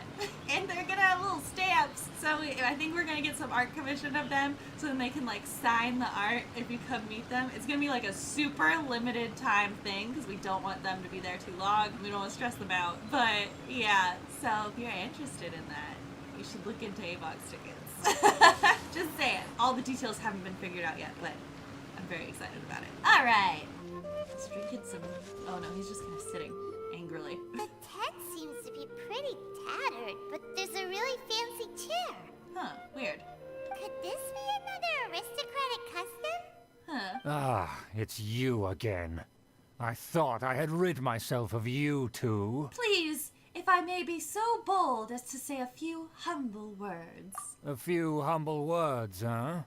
And they're gonna have little stamps, so I think we're gonna get some art commissioned of them so then they can like sign the art if you come meet them. It's gonna be like a super limited time thing because we don't want them to be there too long. We don't want to stress them out. But yeah, so if you're interested in that, you should look into Avox tickets. Just saying. All the details haven't been figured out yet, but I'm very excited about it. Alright. Let's drink some... Oh no, he's just kind of sitting angrily. The tent seems to be pretty tattered, but there's a really fancy chair. Huh, weird. Could this be another aristocratic custom? Huh. Ah, it's you again. I thought I had rid myself of you two. Please, if I may be so bold as to say a few humble words. A few humble words, huh?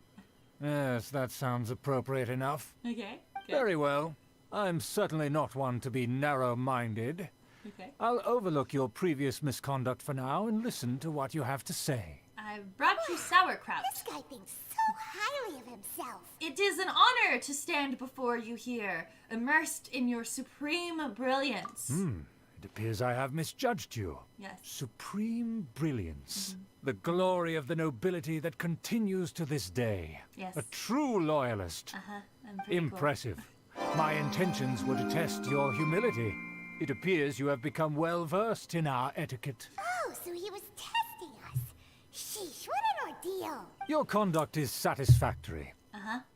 Yes, that sounds appropriate enough. Okay, good. Very well. I'm certainly not one to be narrow-minded. Okay. I'll overlook your previous misconduct for now and listen to what you have to say. I brought you sauerkraut. This guy thinks so highly of himself. It is an honor to stand before you here, immersed in your supreme brilliance. It appears I have misjudged you. Yes. Supreme brilliance. The glory of the nobility that continues to this day. Yes. A true loyalist. I'm pretty Impressive. My intentions were to test your humility. It appears you have become well-versed in our etiquette. Oh, so he was testing us. Sheesh, what an ordeal. Your conduct is satisfactory.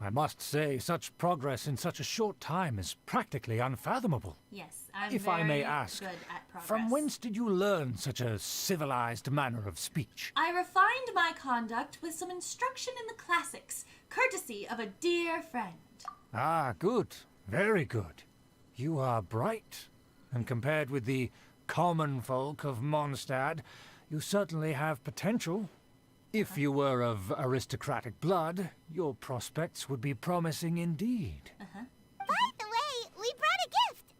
I must say, such progress in such a short time is practically unfathomable. Yes, I'm If very I may ask, good at progress. from whence did you learn such a civilized manner of speech? I refined my conduct with some instruction in the classics, courtesy of a dear friend. Ah, good. Very good. You are bright, and compared with the common folk of Mondstadt, you certainly have potential. If you were of aristocratic blood, your prospects would be promising indeed. By the way, we brought a gift.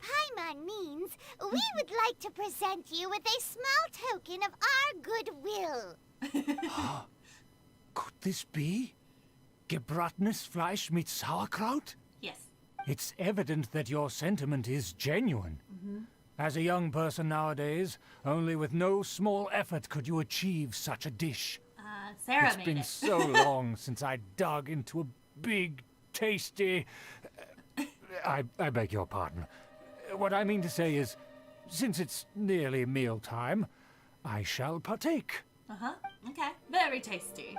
Paimon means we would like to present you with a small token of our goodwill. Could this be gebratenes Fleisch mit Sauerkraut? Yes. It's evident that your sentiment is genuine. As a young person nowadays, only with no small effort could you achieve such a dish. Sarah It's made been it. so long since I dug into a big, tasty... I beg your pardon. What I mean to say is, since it's nearly mealtime, I shall partake. Okay. Very tasty.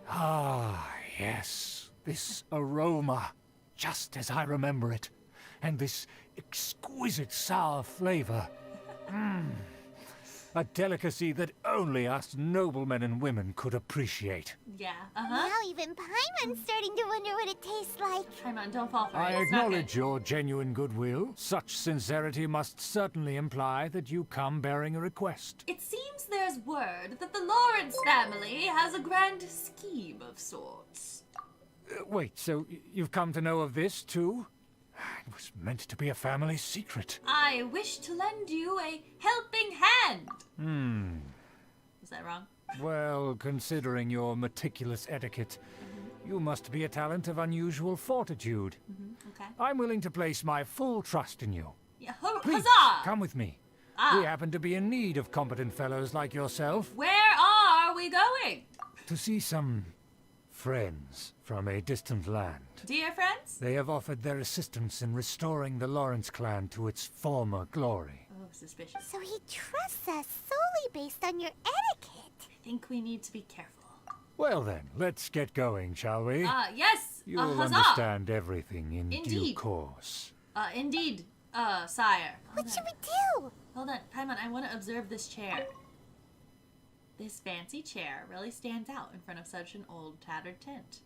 Ah, yes. This aroma, just as I remember it. And this exquisite sour flavor. A delicacy that only us noblemen and women could appreciate. Yeah. Now even Paimon's starting to wonder what it tastes like. Paimon, don't fall for it. I It's not acknowledge good. your genuine goodwill. Such sincerity must certainly imply that you come bearing a request. It seems there's word that the Lawrence family has a grand scheme of sorts. Wait, so you've come to know of this, too? It was meant to be a family secret. I wish to lend you a helping hand. Was that wrong? Well, considering your meticulous etiquette, you must be a talent of unusual fortitude. Okay. I'm willing to place my full trust in you. Yeah. Please, Huzzah! come with me. We happen to be in need of competent fellows like yourself Where are we going? to see some friends from a distant land. Dear friends? They have offered their assistance in restoring the Lawrence clan to its former glory. Oh, suspicious. So he trusts us solely based on your etiquette. I think we need to be careful. Well then, let's get going, shall we? Yes. You'll Huzzah. understand everything in due Indeed. course. Indeed, sire. What should we do? Hold on, Paimon, I want to observe this chair. This fancy chair really stands out in front of such an old, tattered tent.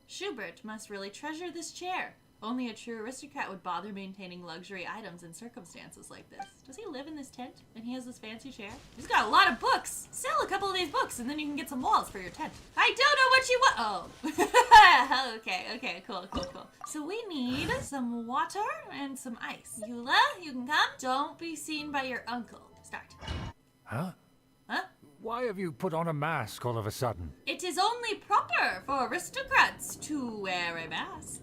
Schubert must really treasure this chair. Only a true aristocrat would bother maintaining luxury items in circumstances like this. Does he live in this tent? And he has this fancy chair? He's got a lot of books! Sell a couple of these books and then you can get some walls for your tent. I don't know what you want! Oh. Okay, cool. So we need some water and some ice. Eula, you can come. Don't be seen by your uncle. Start. Huh? Huh? Why have you put on a mask all of a sudden? It is only proper for aristocrats to wear a mask.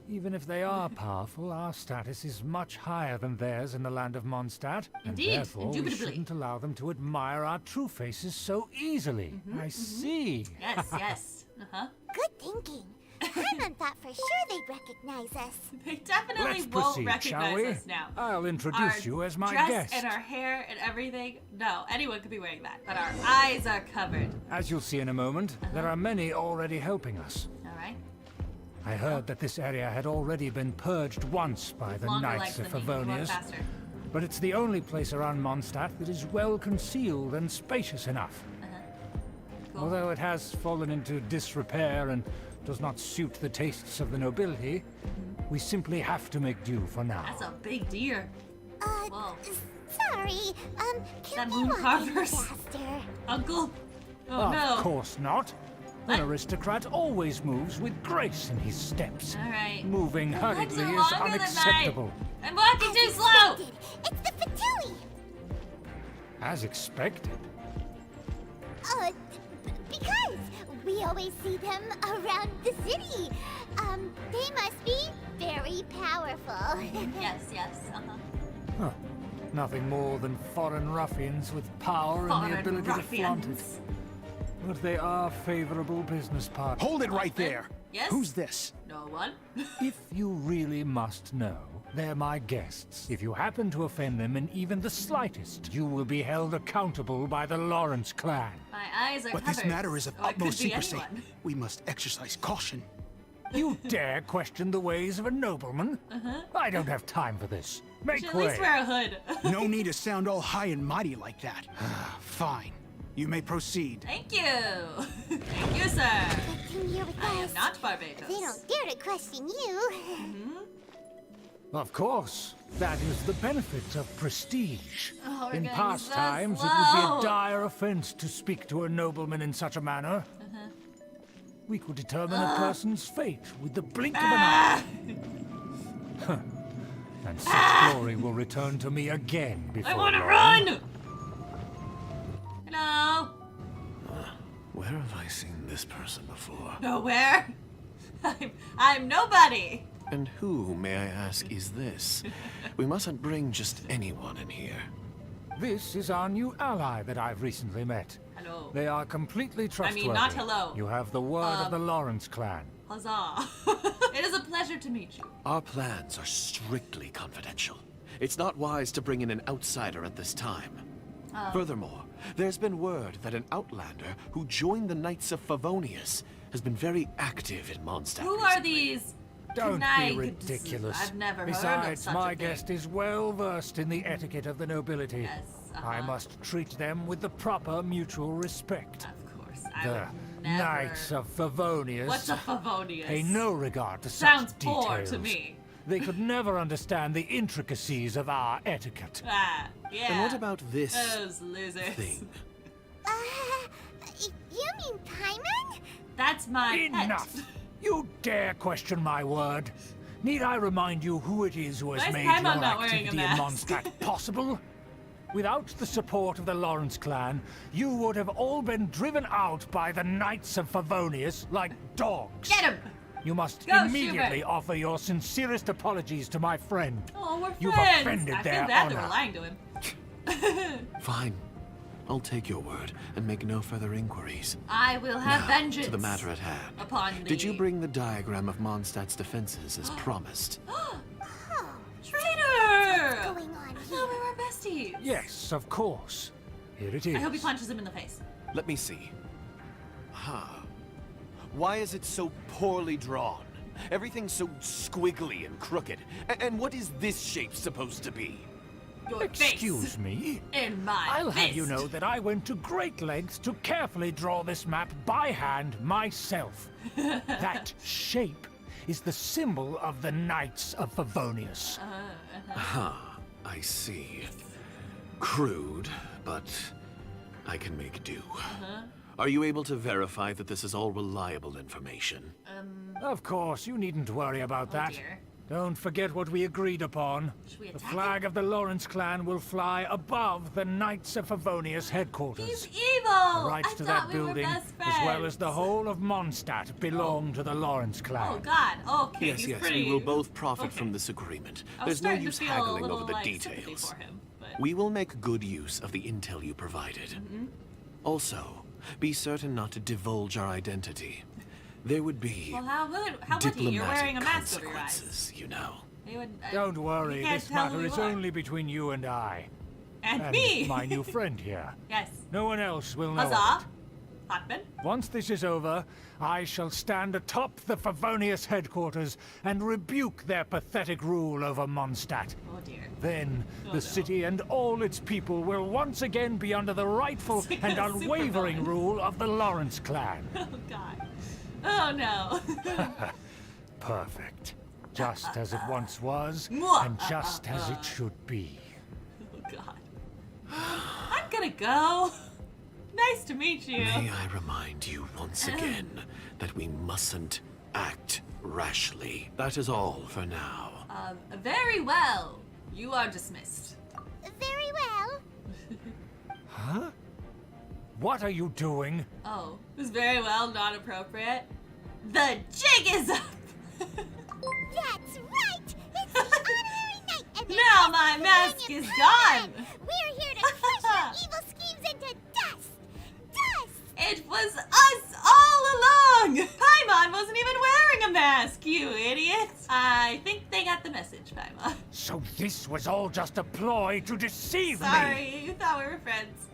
Even if they are powerful, our status is much higher than theirs in the land of Mondstadt. Indeed, and therefore we indubitably. shouldn't allow them to admire our true faces so easily. I see. Yes. Good thinking. Paimon thought for sure they'd recognize us. They definitely Let's won't proceed, shall we? recognize us now. I'll introduce you as my dress guest. and our hair and everything. No, anyone could be wearing that. But our eyes are covered. As you'll see in a moment, there are many already helping us. All right. I heard that this area had already been purged once by the Longer Knights of legs than me. Walk Favonius, faster. but it's the only place around Mondstadt that is well concealed and spacious enough. Cool. Although it has fallen into disrepair and does not suit the tastes of the nobility, we simply have to make do for now. That's a big deer. Whoa. Sorry. Can That we moon walk any carvers. faster? Uncle? Oh Of no. course not. An aristocrat always moves with grace in his steps. All right. Moving Legs hurriedly are is longer than unacceptable. I'm walking too slow. It's the Fatui. As expected. Because we always see them around the city. They must be very powerful. Yes. Huh. Nothing more than foreign ruffians with power and the ability to flaunt it. But they are favorable business partners. Hold it right there. Yes? Who's this? No one. If you really must know, they're my guests. If you happen to offend them in even the slightest, you will be held accountable by the Lawrence clan. My eyes are But covered. this matter is of Oh, it could utmost be secrecy. anyone. We must exercise caution. You dare question the ways of a nobleman? I don't have time for this. Make Should at way. least wear a hood. No need to sound all high and mighty like that. Fine. You may proceed. Thank you. Thank you, sir. Come here with I am us. not Barbados. They don't dare to question you. Of course. That is the benefit of prestige. Oh, we're In going past so times, it would slow. be a dire offense to speak to a nobleman in such a manner. We could determine a person's fate with the blink of an eye. And such glory will return to me again before I want to long. run. Hello. Where have I seen this person before? Nowhere. I'm nobody. And who, may I ask, is this? We mustn't bring just anyone in here. This is our new ally that I've recently met. Hello. They are completely trustworthy. not hello. You have the word of the Lawrence clan. Huzzah. It is a pleasure to meet you. Our plans are strictly confidential. It's not wise to bring in an outsider at this time. Furthermore, there's been word that an outlander who joined the Knights of Favonius has been very active in Mondstadt Who are recently. these? Don't be Knights? ridiculous. I've never heard of Besides, such my a thing. guest is well versed in the etiquette of the nobility. Yes, I must treat them with the proper mutual respect. Of course. I The would never. Knights of Favonius What's a Favonius? pay no regard to Sounds such poor details. to me. They could never understand the intricacies of our etiquette. Yeah. And what about this Those losers. thing? You mean Paimon? That's my pet. Enough! You dare question my word? Need I remind you who it is who has Why is made Paimon your not wearing a activity in mask? Mondstadt possible? Without the support of the Lawrence clan, you would have all been driven out by the Knights of Favonius like dogs. Get him! You must Go, immediately Schubert. offer your sincerest apologies to my friend. Oh, we're You've friends. offended I their feel bad that honor. we're lying to him. Fine. I'll take your word and make no further inquiries. I will have Now, vengeance. to the matter at hand. Upon thee. Did you bring the diagram of Mondstadt's defenses as promised? Traitor! What's going on No, here? we're our besties. Yes, of course. Here it is. I hope he punches him in the face. Let me see. Why is it so poorly drawn? Everything's so squiggly and crooked. And what is this shape supposed to be? Your Excuse face. me. In my I'll have you fist. know that I went to great lengths to carefully draw this map by hand myself. That shape is the symbol of the Knights of Favonius. I see. Crude, but I can make do. Are you able to verify that this is all reliable information? Of course, you needn't worry about that. Dear. Don't forget what we agreed upon. Should we The attack flag of the Lawrence clan will fly above the Knights of Favonius headquarters. He's evil! The rights I to thought that we were building, best as well friends. as the whole of Mondstadt, belong to the Lawrence clan. Oh God. Okay. Yes, he's yes, pretty... we will both profit Okay. from this agreement. I was There's no starting use to feel a haggling little, over the like, sympathy details. for him, but... We will make good use of the intel you provided. Also, be certain not to divulge our identity. There would be Well, how would he? You're wearing a mask over your eyes. consequences, you know. He would, Don't worry, you can't this tell matter who is you are. only between you and I. And And me! my new friend here. Yes. No one else will know. of Huzzah! it. Hotman? Once this is over, I shall stand atop the Favonius headquarters and rebuke their pathetic rule over Mondstadt. Oh dear. Then, the city and all its people will once again be under the rightful and unwavering Supervillain. rule of the Lawrence clan. Oh God. Oh no. Perfect. Just as it once was, Mwah. and just as it should be. Oh God. I'm gonna go. Nice to meet you. May I remind you once again that we mustn't act rashly. That is all for now. Very well. You are dismissed. Very well. Huh? What are you doing? Oh, this is very well not appropriate. The jig is up. That's right. It's the honorary night, and the Now my Knights of mask Favonius is clan. gone. We're here to crush your evil schemes into dust. Dust. It was us all along! Paimon wasn't even wearing a mask, you idiot! I think they got the message, Paimon. So this was all just a ploy to deceive me? Sorry, you thought we were friends.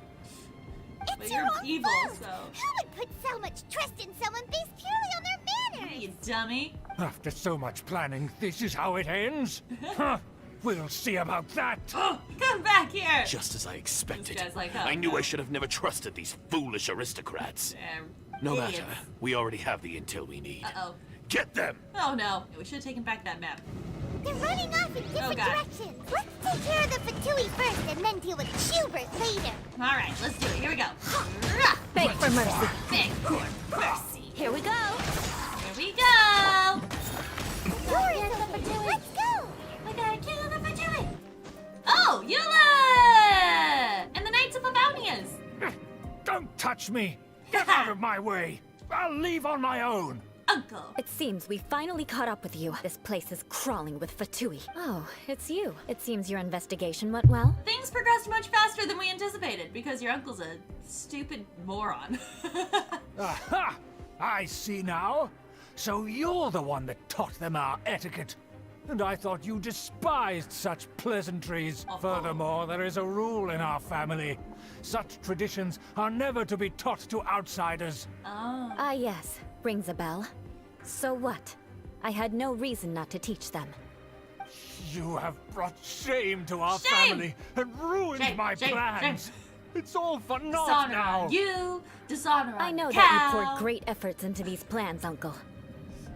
But It's you're your own evil, fault. so... Who would put so much trust in someone based purely on their manners? You dummy. After so much planning, this is how it ends? Huh? We'll see about that. Come back here! Just as I expected. This guy's like, oh, I knew no. I should have never trusted these foolish aristocrats. No Idiots. matter. We already have the intel we need. Uh-oh. Get them! Oh no, we should have taken back that map. They're running off in different God. directions. Let's take care of the Fatui first and then deal with Schubert later. Alright, let's do it. Here we go. Beg for mercy. Big for mercy. Here we go. Here we go! Doris, let's go. We gotta kill the Fatui! Oh, Eula! And the Knights of Favonius! Don't touch me! Get out of my way! I'll leave on my own! Uncle! It seems we finally caught up with you. This place is crawling with Fatui. Oh, it's you. It seems your investigation went well. Things progressed much faster than we anticipated because your uncle's a stupid moron. Aha! I see now. So you're the one that taught them our etiquette. And I thought you despised such pleasantries. Furthermore, there is a rule in our family. Such traditions are never to be taught to outsiders. Oh. Ah, yes. Rings a bell. So what? I had no reason not to teach them. You have brought shame to our Shame! family and ruined Shame, my shame, plans. shame. It's all for naught Dishonor now. on you, dishonor on I know the that you cow. poured great efforts into these plans, Uncle.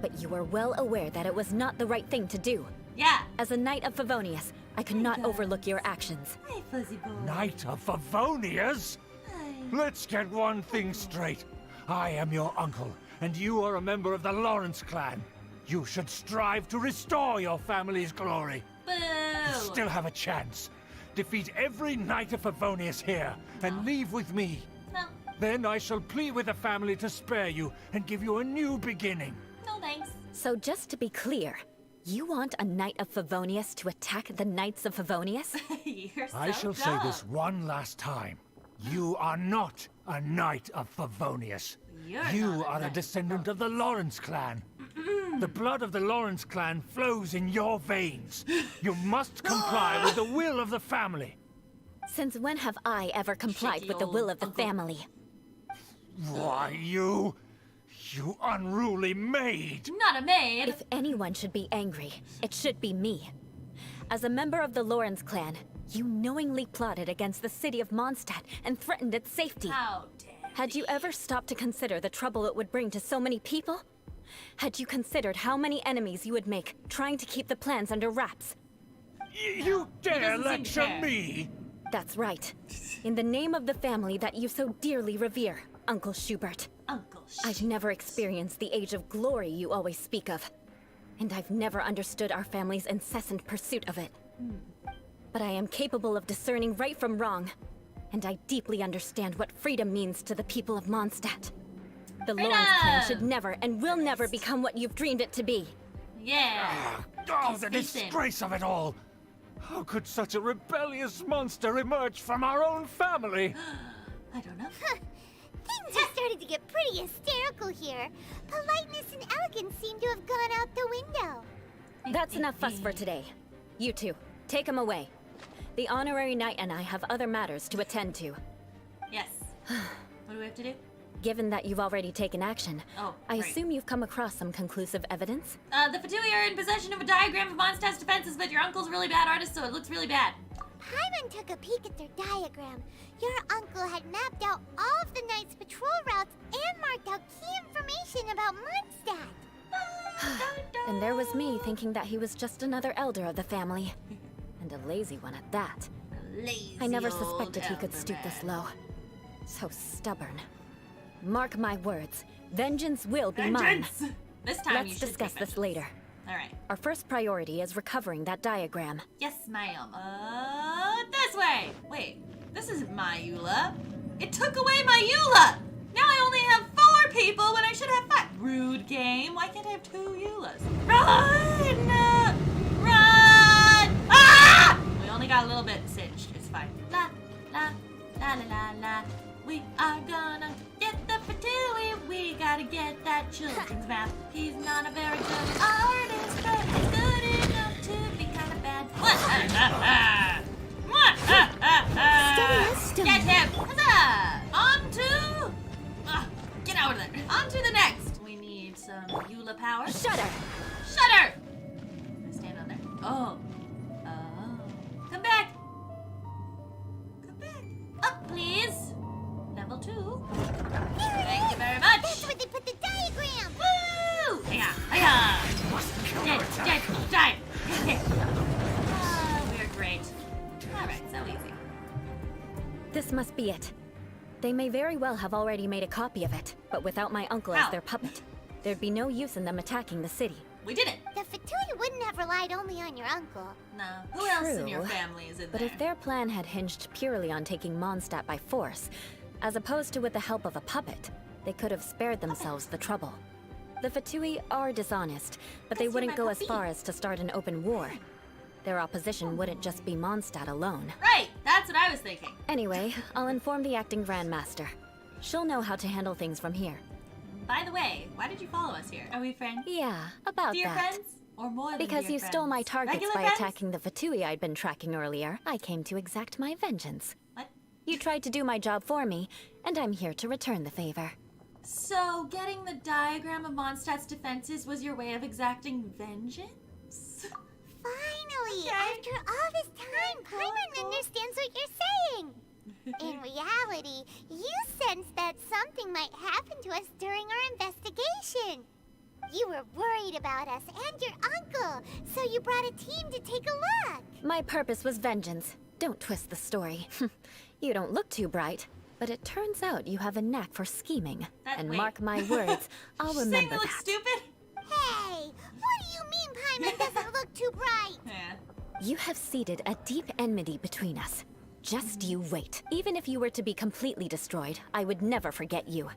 But you were well aware that it was not the right thing to do. Yeah. As a Knight of Favonius, I could not overlook your actions. Hi, Fuzzy Boy. Knight of Favonius? Hi. Let's get one thing straight. I am your uncle, and you are a member of the Lawrence clan. You should strive to restore your family's glory. Boo! You still have a chance. Defeat every Knight of Favonius here, and leave with me. No, Then I shall plead with the family to spare you and give you a new beginning. no thanks. So just to be clear, you want a Knight of Favonius to attack the Knights of Favonius? You're so I shall say dumb. this one last time. You are not a Knight of Favonius. You're You not a are a Knight. descendant of the Lawrence clan. The blood of the Lawrence clan flows in your veins. You must comply with the will of the family. Since when have I ever complied Shaky with the old will of the uncle. family? Why, you unruly maid! Not a maid. If anyone should be angry, it should be me. As a member of the Lawrence clan, you knowingly plotted against the city of Mondstadt and threatened its safety. How dare Had you ever stopped to consider the trouble it would bring to so many people? Had you considered how many enemies you would make trying to keep the plans under wraps? You dare lecture me? That's right. In the name of the family that you so dearly revere, Uncle Schubert. Uncle I've never experienced the age of glory you always speak of. And I've never understood our family's incessant pursuit of it. But I am capable of discerning right from wrong. And I deeply understand what freedom means to the people of Mondstadt. The Lawrence clan should never and will never become what you've dreamed it to be. Yeah. Oh, the disgrace of it all! How could such a rebellious monster emerge from our own family? I don't know. Things have started to get pretty hysterical here. Politeness and elegance seem to have gone out the window. That's enough fuss for today. You two, take him away. The honorary knight and I have other matters to attend to. Yes. What do we have to do? Given that you've already taken action, I assume you've come across some conclusive evidence? The Fatui are in possession of a diagram of Mondstadt's defenses, but your uncle's a really bad artist, so it looks really bad. Paimon took a peek at their diagram. Your uncle had mapped out all of the Knight's patrol routes and marked out key information about Mondstadt. And there was me thinking that he was just another elder of the family. And a lazy one at that. I never suspected he could stoop this low. So stubborn. Mark my words, vengeance will be mine. This time Let's discuss this later. Alright. Our first priority is recovering that diagram. Yes, ma'am. This way! Wait, this isn't my Eula. It took away my Eula! Now I only have 4 people when I should have 5. Rude game. Why can't I have 2 Eulas? Run! Run! Ah! We only got a little bit singed. It's fine. La, la, la, la, la, la. We are gonna get the Fatui. We gotta get that children's map. He's not a very good artist, but he's good enough to be kind of bad. Get him! Huzzah! On to... get out of there. On to the next. We need some Eula power. Shudder! Shudder! Can I stand on there? Oh. Oh. Come back. Come back. Up, please. Level 2. Thank you very much. That's where they put the diagram. Woo! Hiya! Hiya! Dead, die! We're great. Alright, so easy. This must be it. They may very well have already made a copy of it, but without my uncle as their puppet, there'd be no use in them attacking the city. We did it! The Fatui wouldn't have relied only on your uncle. No. Who else in your family is in but there? if their plan had hinged purely on taking Mondstadt by force, as opposed to with the help of a puppet, they could have spared themselves the trouble. The Fatui are dishonest, but they wouldn't go as far as to start an open war. Their opposition wouldn't just be Mondstadt alone. Right! That's what I was thinking. Anyway, I'll inform the acting Grandmaster. She'll know how to handle things from here. By the way, why did you follow us here? Are we friends? Yeah, about dear that. friends? Or more than Because dear you stole my friends? targets Regular by friends? attacking the Fatui I'd been tracking earlier, I came to exact my vengeance. What? You tried to do my job for me, and I'm here to return the favor. So, getting the diagram of Mondstadt's defenses was your way of exacting vengeance? Finally, after all this time, Paimon understands what you're saying. In reality, you sensed that something might happen to us during our investigation. You were worried about us and your uncle, so you brought a team to take a look. My purpose was vengeance. Don't twist the story. You don't look too bright, but it turns out you have a knack for scheming. And mark my words, I'll remember look that. Stupid? Hey, what do you mean Paimon doesn't look too bright? Yeah. You have seeded a deep enmity between us. Just you wait. Even if you were to be completely destroyed, I would never forget you.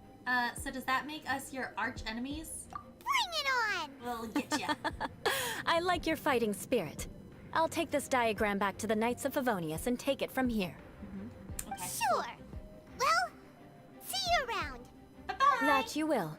So does that make us your arch enemies? Bring it on! We'll get ya. I like your fighting spirit. I'll take this diagram back to the Knights of Favonius and take it from here. Okay. Sure. Well, see you around. Bye-bye. That you will.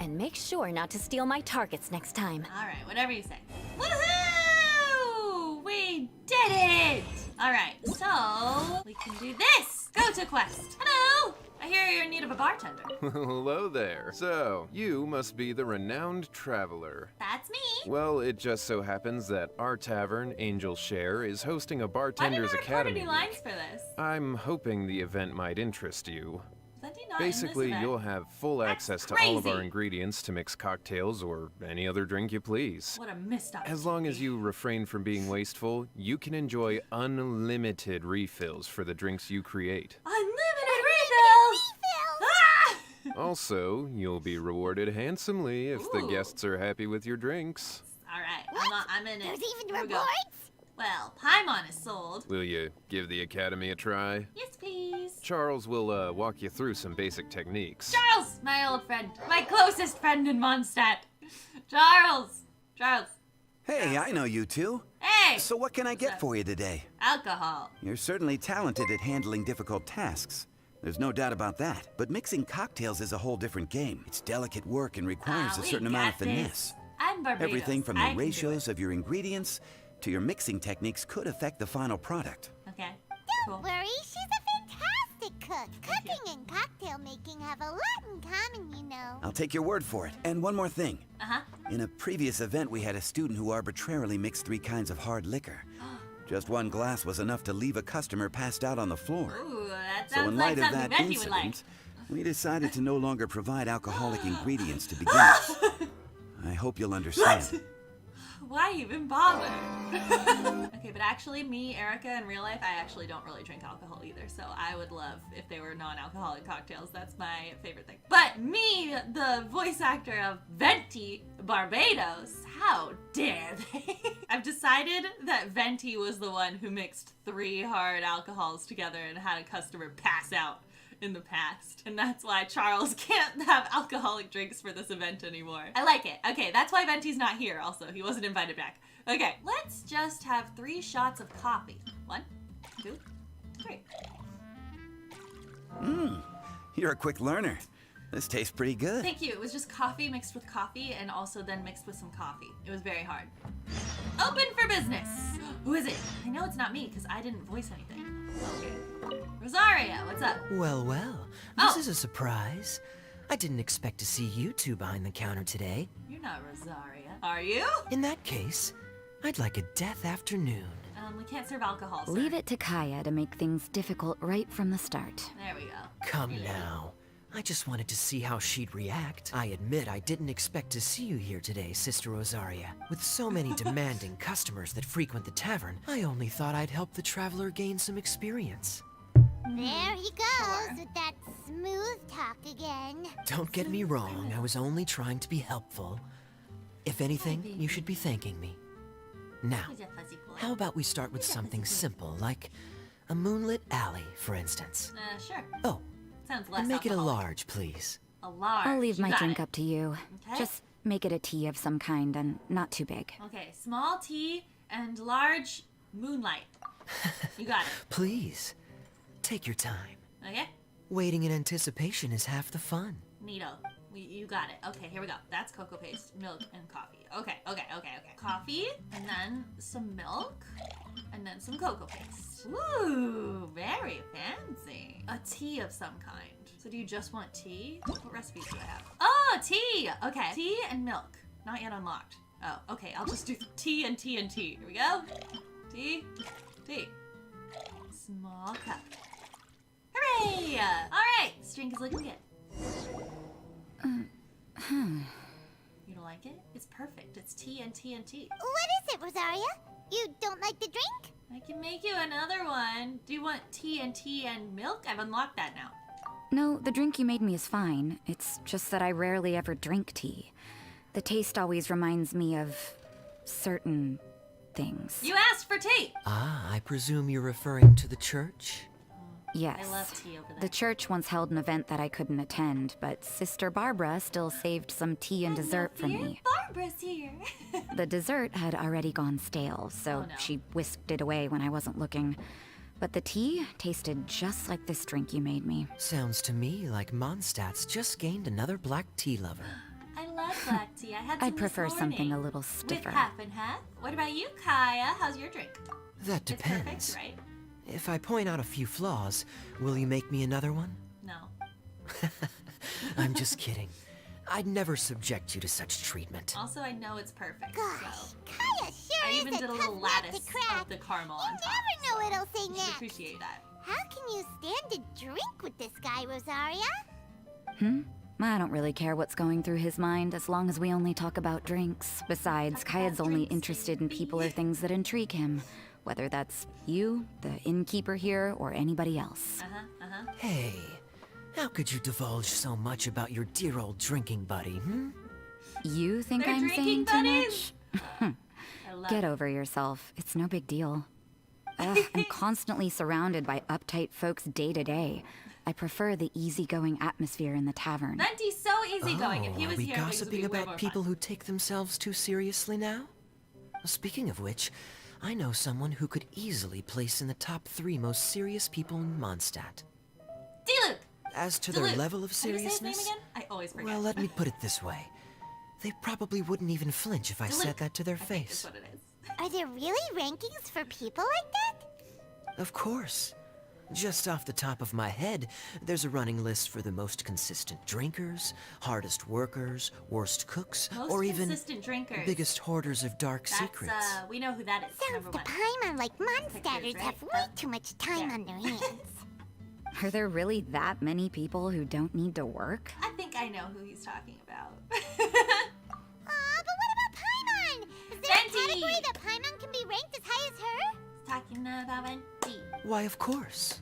And make sure not to steal my targets next time. Alright, whatever you say. Woohoo! We did it! Alright, so we can do this! Go to quest! Hello! I hear you're in need of a bartender. Hello there. So, you must be the renowned traveler. That's me! Well, it just so happens that our tavern, Angel Share, is hosting a Why Bartenders didn't I record Academy any week. lines for this? I'm hoping the event might interest you. Venti Not in this Basically, event. you'll have full access to all of our ingredients to mix cocktails or any other drink you please. What a missed opportunity. As long as you refrain from being wasteful, you can enjoy unlimited refills for the drinks you create. Unlimited refills! Ah! Also, you'll be rewarded handsomely if the Ooh. guests are happy with your drinks. All right, I'm in it. There's even Here we go. rewards? Well, Paimon is sold. Will you give the academy a try? Yes, please. Charles will walk you through some basic techniques. Charles, my old friend, my closest friend in Mondstadt. Charles. Hey, I know you two. Hey. So what can I get for you today? Alcohol. You're certainly talented at handling difficult tasks. There's no doubt about that. But mixing cocktails is a whole different game. It's delicate work and requires a we certain amount of got this. finesse. I'm Barbados. Everything from I the can do ratios of your ingredients to your mixing techniques could affect the final product. it. Okay. Don't worry, she's a fantastic cook. Cooking and cocktail making have a lot in common, you know. I'll take your word for it. And one more thing. Uh-huh. In a previous event, we had a student who arbitrarily mixed 3 kinds of hard liquor. Just one glass was enough to leave a customer passed out on the floor. Ooh, that So sounds in like light of something that Venti would like. incident, we decided to no longer provide alcoholic ingredients to begin with. I hope you'll understand. Why even bother? Okay, but actually, me, Erica, in real life, I actually don't really drink alcohol either, so I would love if they were non-alcoholic cocktails. That's my favorite thing. But me, the voice actor of Venti, Barbados, how dare they? I've decided that Venti was the one who mixed 3 hard alcohols together and had a customer pass out in the past. And that's why Charles can't have alcoholic drinks for this event anymore. I like it. Okay, that's why Venti's not here also. He wasn't invited back. Okay, let's just have 3 shots of coffee. 1, 2, 3. You're a quick learner. This tastes pretty good. Thank you. It was just coffee mixed with coffee and also then mixed with some coffee. It was very hard. Open for business. Who is it? I know it's not me because I didn't voice anything. Okay. Rosaria, what's up? Well, this is a surprise. I didn't expect to see you two behind the counter today. You're not Rosaria. Are you? In that case, I'd like a death afternoon. We can't serve alcohol, sir. Leave it to Kaya to make things difficult right from the start. There we go. Come now. I just wanted to see how she'd react. I admit I didn't expect to see you here today, Sister Rosaria. With so many demanding customers that frequent the tavern, I only thought I'd help the traveler gain some experience. There he goes with that smooth talk again. Don't get me wrong, I was only trying to be helpful. If anything, you should be thanking me. Now, how about we start with something simple, like a moonlit alley, for instance? Sure. Oh, Sounds less and make it a alcoholic. large, please. A large. I'll leave You my got drink it. up to you. Okay. Just make it a tea of some kind and not too big. Okay, small tea and large moonlight. You got it. Please, take your time. Okay? Waiting in anticipation is half the fun. Neato. You got it. Okay, here we go. That's cocoa paste, milk, and coffee. Okay. Coffee, and then some milk, and then some cocoa paste. Ooh, very fancy. A tea of some kind. So do you just want tea? What recipes do I have? Oh, tea! Okay, tea and milk. Not yet unlocked. Oh, okay, I'll just do tea and tea and tea. Here we go. Tea. Small cup. Hooray! Alright, this drink is looking good. You don't like it? It's perfect. It's tea and tea and tea. What is it, Rosaria? You don't like the drink? I can make you another one. Do you want tea and milk? I've unlocked that now. No, the drink you made me is fine. It's just that I rarely ever drink tea. The taste always reminds me of certain things. You asked for tea! Ah, I presume you're referring to the church? Yes. I love tea over there. The church once held an event that I couldn't attend, but Sister Barbara still saved some tea and dessert for me. Barbara's here. The dessert had already gone stale, so she whisked it away when I wasn't looking. But the tea tasted just like this drink you made me. Sounds to me like Mondstadt's just gained another black tea lover. I love black tea. I had some I'd prefer this something a morning. little stiffer. With half and half. What about you, Kaya? How's your drink? That It's depends. perfect, right? If I point out a few flaws, will you make me another one? No. I'm just kidding. I'd never subject you to such treatment. Also, I know it's perfect. Gosh, So. Kaya sure I is even a did a tough little nut lattice to crack. of the caramel You on top. never know what'll say You should next. appreciate that. How can you stand to drink with this guy, Rosaria? I don't really care what's going through his mind as long as we only talk about drinks. Besides, Kayad's only interested in people or things that intrigue him. Whether that's you, the innkeeper here, or anybody else. Hey, how could you divulge so much about your dear old drinking buddy, You think They're I'm saying drinking too buddies? much? I love Get it. over yourself. It's no big deal. Ugh, I'm constantly surrounded by uptight folks day to day. I prefer the easygoing atmosphere in the tavern. Venti's so easygoing. If he Oh, was are we here, things would gossiping be way about more people fun. who take themselves too seriously now? Speaking of which, I know someone who could easily place in the top 3 most serious people in Mondstadt. D-Luke! As to their D-Luke. level of How do you say his name seriousness, again? I always forget. well, let me put it this way. They probably wouldn't even flinch if I said D-Luke, that to their I think is face. what it is. Are there really rankings for people like that? Of course. Just off the top of my head, there's a running list for the most consistent drinkers, hardest workers, worst cooks, Most or even consistent drinkers. biggest hoarders of dark That's, secrets. we know who that is. Sounds Number the one. Paimon like Mondstadters right? have way too much time on their hands. Are there really that many people who don't need to work? I think I know who he's talking about. Aw, but what about Paimon? Is there Venti! a category that Paimon can be ranked as high as her? Talking about Venti. Why, of course.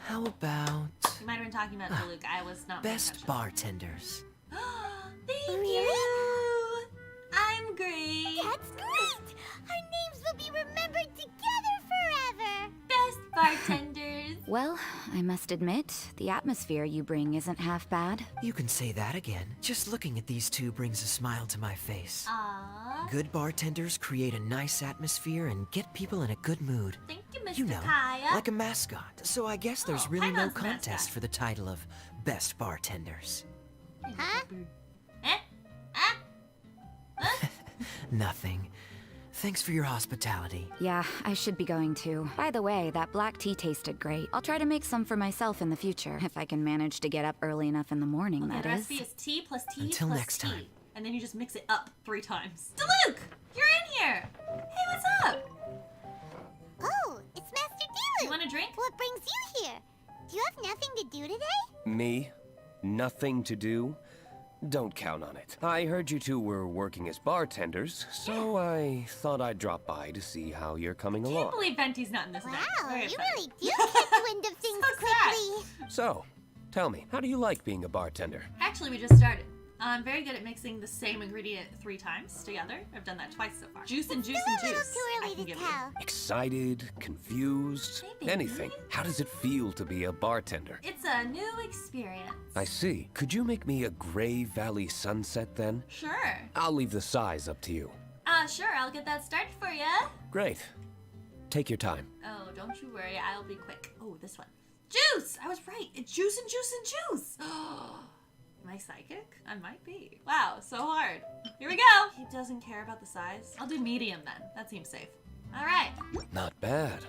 How about You might have been talking about D-Luke. I was not paying best attention. bartenders? Thank Really? you. I'm great. That's great! Our names will be remembered together forever! Best bartenders. Well, I must admit, the atmosphere you bring isn't half bad. You can say that again. Just looking at these two brings a smile to my face. Aww. Good bartenders create a nice atmosphere and get people in a good mood. Thank you, Mr. You know, Kaya. like a mascot. So I guess there's Oh, really no Paimon's the contest mascot. for the title of best bartenders. Huh? Eh? Ah? Nothing. Thanks for your hospitality. Yeah, I should be going too. By the way, that black tea tasted great. I'll try to make some for myself in the future, if I can manage to get up early enough in the morning, Okay, that the is. recipe is tea plus tea Until plus next tea. time. And then you just mix it up 3 times. D-Luke! You're in here! Hey, what's up? Oh, it's Master You Diluc! want a drink? What brings you here? Do you have nothing to do today? Me? Nothing to do? Don't count on it. I heard you two were working as bartenders, so I thought I'd drop by to see how you're coming I can't along. believe Venti's not in this Wow, event. Very you upsetting. really do catch wind of things So sad. quickly. So, tell me, how do you like being a bartender? Actually, we just started. I'm very good at mixing the same ingredient 3 times together. I've done that twice so far. Juice and juice Still and a little juice. too I early can to give tell. Excited? Confused? Hey, baby. Anything. How does it feel to be a bartender? It's a new experience. I see. Could you make me a Gray Valley Sunset then? Sure. I'll leave the size up to you. Sure, I'll get that started for you. Great. Take your time. Oh, don't you worry, I'll be quick. Oh, this one. Juice! I was right. It's juice and juice and juice. Am I psychic? I might be. Wow, so hard. Here we go. He doesn't care about the size. I'll do medium then. That seems safe. All right. Not bad.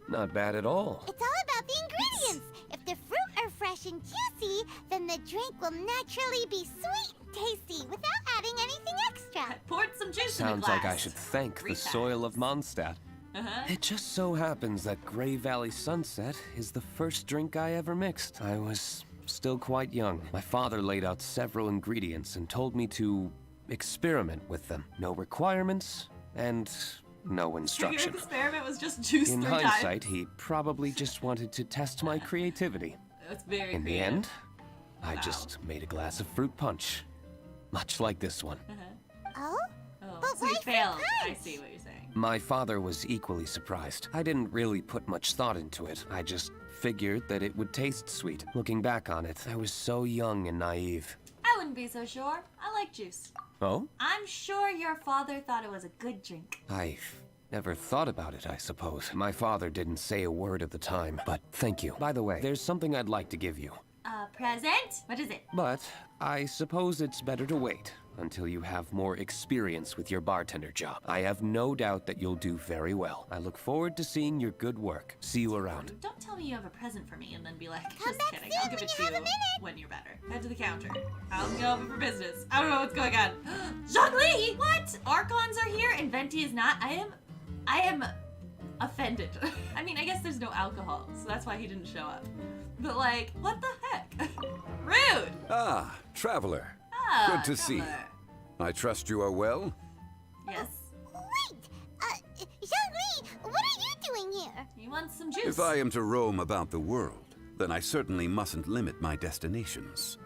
Not bad at all. It's all about the ingredients. If the fruit are fresh and juicy, then the drink will naturally be sweet and tasty without adding anything extra. I poured some juice in a Sounds glass. like I should thank 3 the soil of Mondstadt. Uh-huh. It just so happens that Gray Valley Sunset is the first drink I ever mixed. I was still quite young. My father laid out several ingredients and told me to experiment with them. No requirements and no Your instruction. experiment was just juice In 3 hindsight, times. he probably just wanted to test my creativity. That's very In the creative. end, I Wow. just made a glass of fruit punch. Much like this one. Oh? Oh, But so why you failed. fruit I punch? see what you're saying. My father was equally surprised. I didn't really put much thought into it. I just figured that it would taste sweet. Looking back on it, I was so young and naive. I wouldn't be so sure. I like juice. Oh? I'm sure your father thought it was a good drink. I've never thought about it, I suppose. My father didn't say a word at the time, but thank you. By the way, there's something I'd like to give you. A present? What is it? But I suppose it's better to wait until you have more experience with your bartender job. I have no doubt that you'll do very well. I look forward to seeing your good work. See you around. Don't tell me you have a present for me and then be like, Come just back kidding. soon I'll give when it to you have you a minute. when you're better. Head to the counter. I'll go over for business. I don't know what's going on. Zhongli! What? Archons are here and Venti is not? I am offended. I mean, I guess there's no alcohol, so that's why he didn't show up. But like, what the heck? Rude. Ah, traveler. Ah, Good to see you. I trust you are well? Yes. Wait! Zhongli, what are you doing here? He wants some juice. If I am to roam about the world, then I certainly mustn't limit my destinations.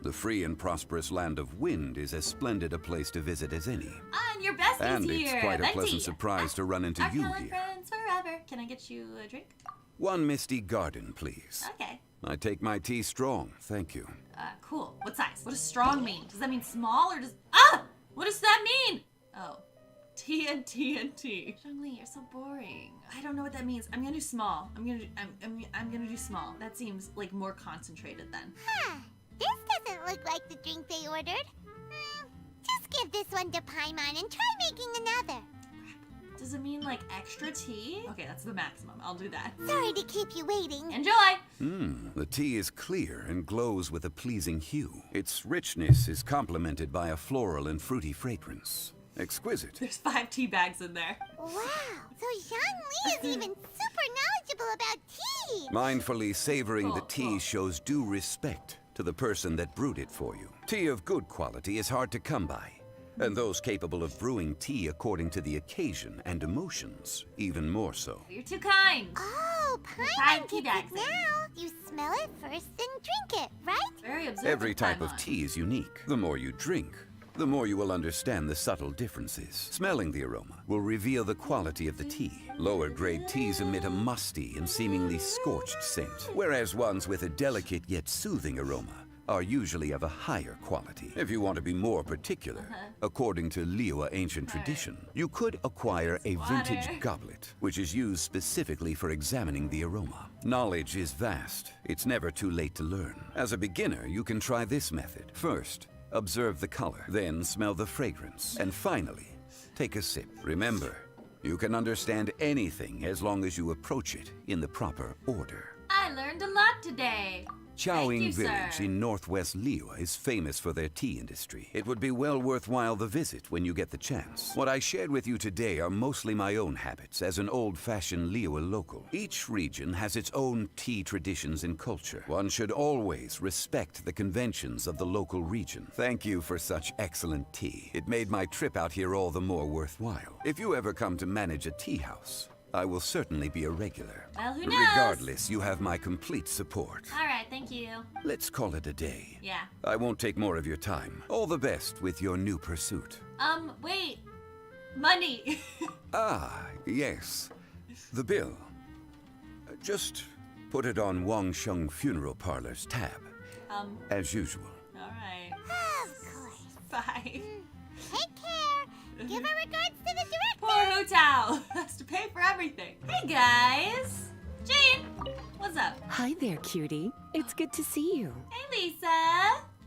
The free and prosperous land of Wind is as splendid a place to visit as any. And your bestie's And here. it's quite a Venti. pleasant surprise to run into Our you Helen here. friends forever. Can I get you a drink? One misty garden, please. Okay. I take my tea strong, thank you. Cool. What size? What does strong mean? Does that mean small or does... Ah! What does that mean? Oh. TNT. Zhongli, you're so boring. I don't know what that means. I'm gonna do small. I'm gonna do small. That seems like more concentrated then. Huh. This doesn't look like the drink they ordered. Just give this one to Paimon and try making another. Does it mean like extra tea? Okay, that's the maximum. I'll do that. Sorry to keep you waiting. Enjoy! The tea is clear and glows with a pleasing hue. Its richness is complemented by a floral and fruity fragrance. Exquisite. There's 5 tea bags in there. Wow, so Zhongli is even super knowledgeable about tea. Mindfully savoring the tea shows due respect to the person that brewed it for you. Tea of good quality is hard to come by, and those capable of brewing tea according to the occasion and emotions, even more so. You're too kind. Oh, Paimon gets it now. You smell it first, then drink it, right? Very observant. Every type of tea is unique. The more you drink, the more you will understand the subtle differences. Smelling the aroma will reveal the quality of the tea. Lower grade teas emit a musty and seemingly scorched scent, whereas ones with a delicate yet soothing aroma are usually of a higher quality. If you want to be more particular, according to Liyue ancient tradition, you could acquire a vintage goblet, which is used specifically for examining the aroma. Knowledge is vast. It's never too late to learn. As a beginner, you can try this method. First, observe the color, then smell the fragrance, and finally, take a sip. Remember, you can understand anything as long as you approach it in the proper order. I learned a lot today. Chaoing Village in northwest Liyue is famous for their tea industry. It would be well worthwhile the visit when you get the chance. What I shared with you today are mostly my own habits as an old-fashioned Liyue local. Each region has its own tea traditions and culture. One should always respect the conventions of the local region. Thank you for such excellent tea. It made my trip out here all the more worthwhile. If you ever come to manage a tea house, I will certainly be a regular. Well, who knows? Regardless, you have my complete support. All right, thank you. Let's call it a day. Yeah. I won't take more of your time. All the best with your new pursuit. Wait. Money. Yes. The bill. Just put it on Wang Sheng Funeral Parlor's tab. As usual. All right. Of course. Bye. Take care. Give our regards to the director. Poor Hu Tao has to pay for everything. Hey guys. Jane, what's up? Hi there, cutie. It's good to see you. Hey,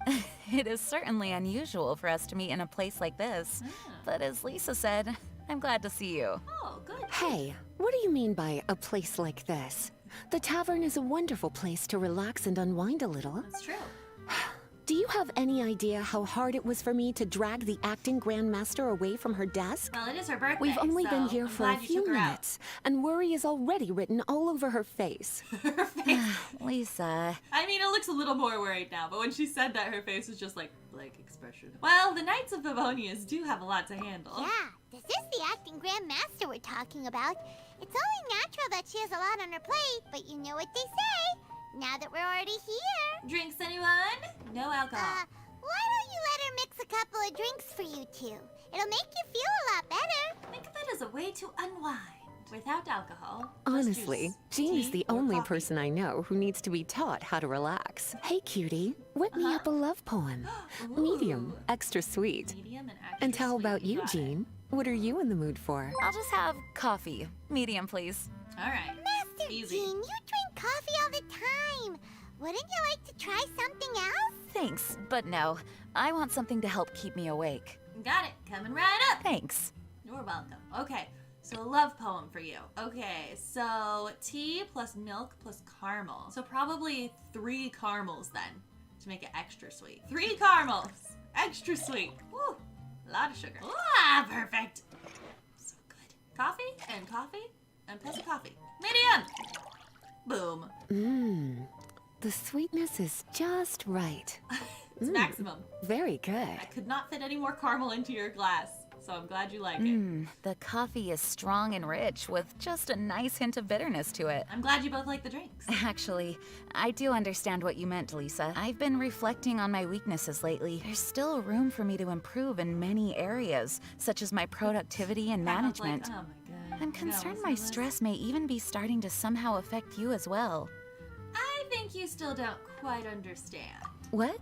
Lisa. It is certainly unusual for us to meet in a place like this. But as Lisa said, I'm glad to see you. Oh, good. Hey, what do you mean by a place like this? The tavern is a wonderful place to relax and unwind a little. That's true. Do you have any idea how hard it was for me to drag the acting grandmaster away from her desk? Well, it is her birthday. We've only so been here I'm for a glad you few took her out. minutes, and worry is already written all over her face. Her face. Lisa. I mean, it looks a little more worried now, but when she said that, her face was just like blank expression. Well, the Knights of Favonius do have a lot to handle. Yeah, this is the acting grandmaster we're talking about. It's only natural that she has a lot on her plate, but you know what they say. Now that we're already here. Drinks, anyone? No alcohol. Why don't you let her mix a couple of drinks for you two? It'll make you feel a lot better. Think of it as a way to unwind without alcohol. Honestly, Jean is the only person I know who needs to be taught how to relax. Hey, cutie, whip me up a love poem. Medium, extra sweet. Medium and extra And how sweet. about you, Jean? What are you in the mood for? I'll just have coffee. Medium, please. All right. Master Easy. Jean, you drink coffee all the time. Wouldn't you like to try something else? Thanks, but no. I want something to help keep me awake. Got it. Coming right up. Thanks. You're welcome. Okay, so a love poem for you. Okay, so tea plus milk plus caramel. So probably 3 caramels then, to make it extra sweet. 3 caramels, extra sweet. Woo, a lot of sugar. Ah, perfect. So good. Coffee, and plus a coffee. Medium. Boom. The sweetness is just right. It's maximum. Very good. I could not fit any more caramel into your glass, so I'm glad you like it. The coffee is strong and rich with just a nice hint of bitterness to it. I'm glad you both like the drinks. Actually, I do understand what you meant, Lisa. I've been reflecting on my weaknesses lately. There's still room for me to improve in many areas, such as my productivity and management. Like, oh my God. I'm concerned my stress may even be starting to somehow affect you as well. I think you still don't quite understand. What?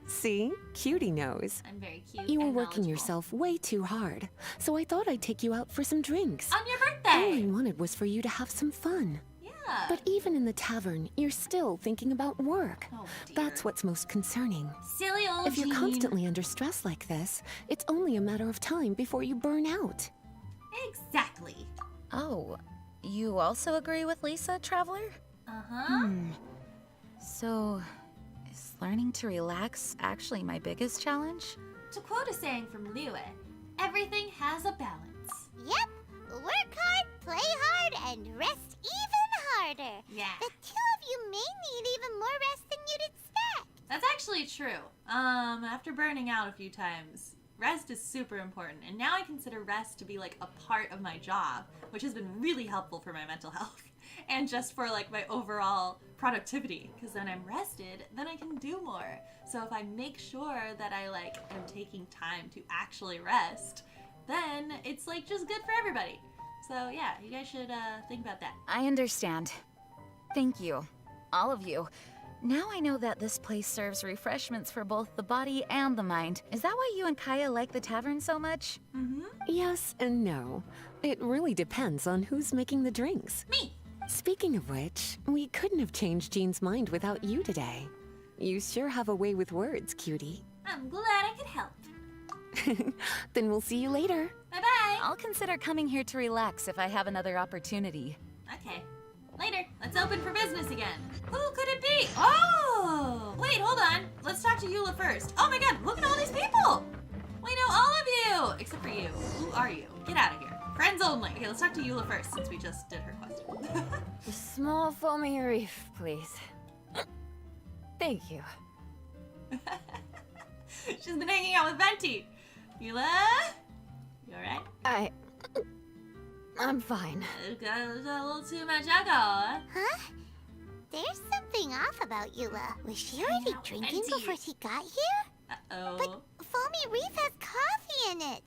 See? Cutie knows. I'm very cute. You were and working knowledgeable. yourself way too hard, so I thought I'd take you out for some drinks. On your All birthday! I wanted was for you to have some fun. Yeah. But even in the tavern, you're still thinking about work. Oh, dear. That's what's most concerning. Silly old If you're Jean. constantly under stress like this, it's only a matter of time before you burn out. Exactly. Oh, you also agree with Lisa, Traveler? Uh-huh. So, is learning to relax actually my biggest challenge? To quote a saying from Liyue, everything has a balance. Yep. Work hard, play hard, and rest even harder. Yeah. The two of you may need even more rest than you'd expect. That's actually true. After burning out a few times, rest is super important. And now I consider rest to be like a part of my job, which has been really helpful for my mental health and just for like my overall productivity. Because when I'm rested, then I can do more. So if I make sure that I like am taking time to actually rest, then it's like just good for everybody. So yeah, you guys should think about that. I understand. Thank you. All of you. Now I know that this place serves refreshments for both the body and the mind. Is that why you and Kaya like the tavern so much? Yes and no. It really depends on who's making the drinks. Me! Speaking of which, we couldn't have changed Jean's mind without you today. You sure have a way with words, cutie. I'm glad I could help. Then we'll see you later. Bye-bye. I'll consider coming here to relax if I have another opportunity. Okay. Later. Let's open for business again. Who could it be? Oh! Wait, hold on. Let's talk to Eula first. Oh my god, look at all these people! We know all of you! Except for you. Who are you? Get out of here. Friends only. Okay, let's talk to Eula first since we just did her question. A small foamy reef, please. Thank you. She's been hanging out with Venti. Eula? You alright? I'm fine. Got a little too much alcohol, Huh? There's something off about Eula. Was she already drinking before she got here? Uh-oh. But Foamy Reef has coffee in it.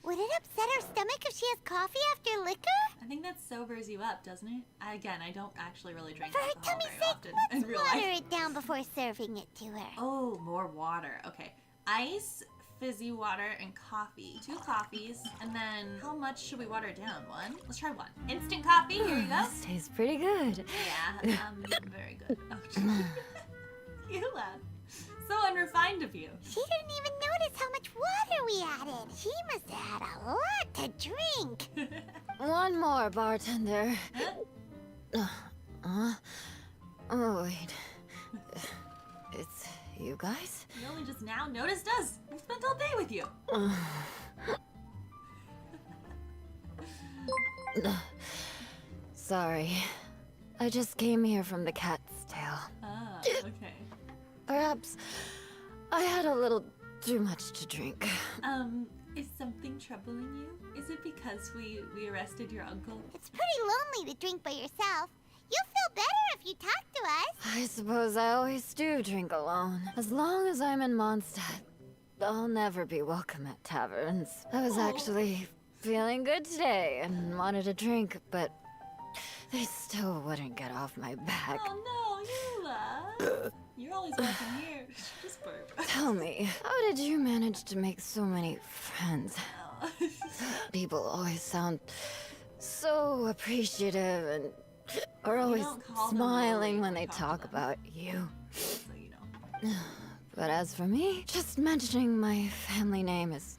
Would it upset her stomach if she has coffee after liquor? I think that sobers you up, doesn't it? Again, I don't actually really drink For her alcohol tummy's very sake, often let's in real water life. it down before serving it to her. Oh, more water. Okay. Ice, fizzy water, and coffee. 2 coffees, and then how much should we water it down? 1? Let's try 1. Instant coffee, here you go. This tastes pretty good. Yeah, very good. Oh, Eula. So unrefined of you. She didn't even notice how much water we added. She must have had a lot to drink. One more, bartender. Oh, wait. It's you guys? You only just now noticed us. We've spent all day with you. Sorry. I just came here from the cat's tail. Ah, okay. Perhaps I had a little too much to drink. Is something troubling you? Is it because we arrested your uncle? It's pretty lonely to drink by yourself. You'll feel better if you talk to us. I suppose I always do drink alone. As long as I'm in Mondstadt, I'll never be welcome at taverns. I was actually feeling good today and wanted a drink, but they still wouldn't get off my back. Oh no, Eula! You're always welcome here. Just burp. Tell me, how did you manage to make so many friends? People always sound so appreciative and are always smiling when they talk about you. So you know. But as for me, just mentioning my family name is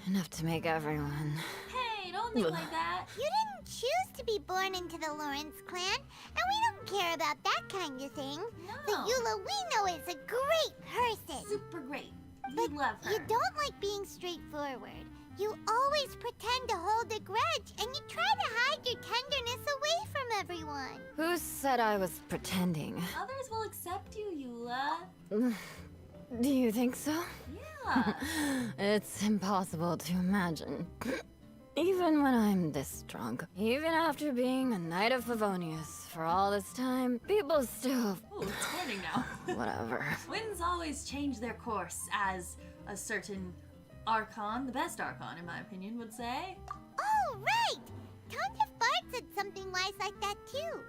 enough to make everyone. Hey, don't think like that. You didn't choose to be born into the Lawrence clan, and we don't care about that kind of thing. The Eula we know is a great person. Super great. But love her. you don't like being straightforward. You always pretend to hold a grudge, and you try to hide your tenderness away from everyone. Who said I was pretending? Others will accept you, Eula. Do you think so? Yeah. It's impossible to imagine. Even when I'm this drunk, even after being a Knight of Favonius for all this time, people still... Ooh, it's turning now. Whatever. Winds always change their course, as a certain Archon, the best Archon in my opinion, would say. Oh, right! Count of Bart said something wise like that too.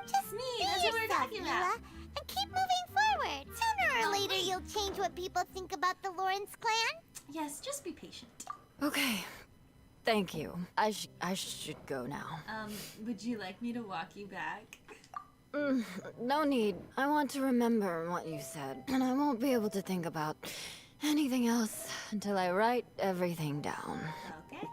Just Me, be that's what we're yourself, talking about. Eula, and keep moving forward. Sooner or later, you'll change what people think about the Lawrence clan. Yes, just be patient. Okay. Thank you. I should go now. Would you like me to walk you back? No need. I want to remember what you said, and I won't be able to think about anything else until I write everything down. Okay.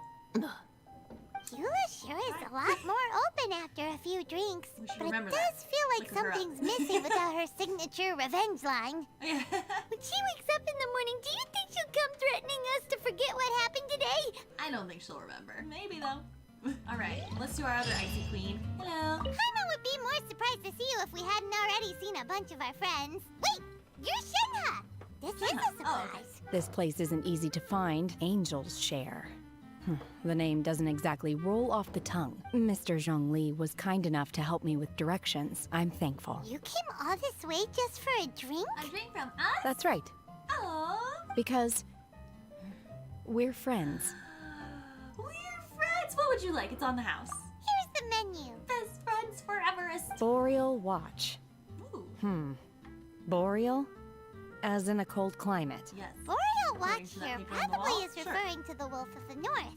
Eula sure is a lot more open after a few drinks, but it remember does feel like Look her up. something's missing without her signature revenge line. Yeah. When she wakes up in the morning, do you think she'll come threatening us to forget what happened today? I don't think she'll remember. Maybe though. Alright, let's do our other Icy Queen. Hello. Paimon would be more surprised to see you if we hadn't already seen a bunch of our friends. Wait, you're Shenhe! This is a surprise. This place isn't easy to find. Angels share. The name doesn't exactly roll off the tongue. Mr. Zhongli was kind enough to help me with directions. I'm thankful. You came all this way just for a drink? A drink from us? That's right. Oh. Because we're friends. We're friends. What would you like? It's on the house. Here's the menu. Best friends foreverest. Boreal watch. Ooh. Boreal? As in a cold climate. Yes. Boreal watch According to that here paper on the probably wall? is Sure. referring to the Wolf of the North.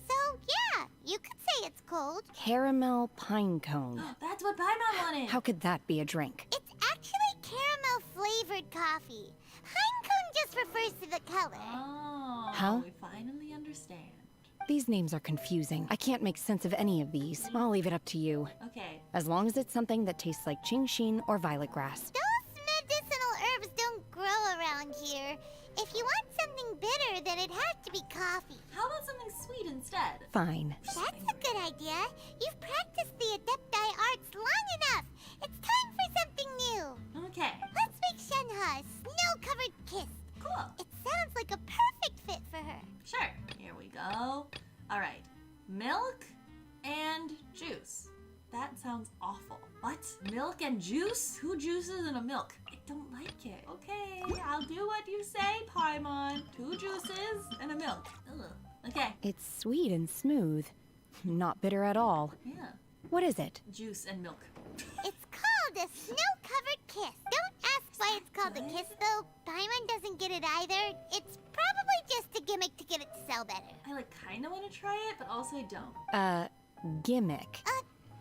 So, yeah, you could say it's cold. Caramel pine cone. That's what Paimon wanted. How could that be a drink? It's actually caramel-flavored coffee. Hinecone just refers to the color. Oh. Huh? We finally understand. These names are confusing. I can't make sense of any of these. I'll leave it up to you. Okay. As long as it's something that tastes like GENSHIN or violet grass. Those medicinal herbs don't grow around here. If you want something bitter, then it has to be coffee. How about something sweet instead? Fine. That's a good idea. You've practiced the Adepti arts long enough. It's time for something new. Okay. Let's make Shenhe a snow-covered kiss. Cool. It sounds like a perfect fit for her. Sure. Here we go. All right. Milk and juice. That sounds awful. What? Milk and juice? Who juices in a milk? I don't like it. Okay, I'll do what you say, Paimon. 2 juices and a milk. Ugh. Okay. It's sweet and smooth. Not bitter at all. Yeah. What is it? Juice and milk. It's called a snow-covered kiss. Don't ask why it's called a kiss, though. Paimon doesn't get it either. It's probably just a gimmick to get it to sell better. I kind of want to try it, but also I don't. Gimmick.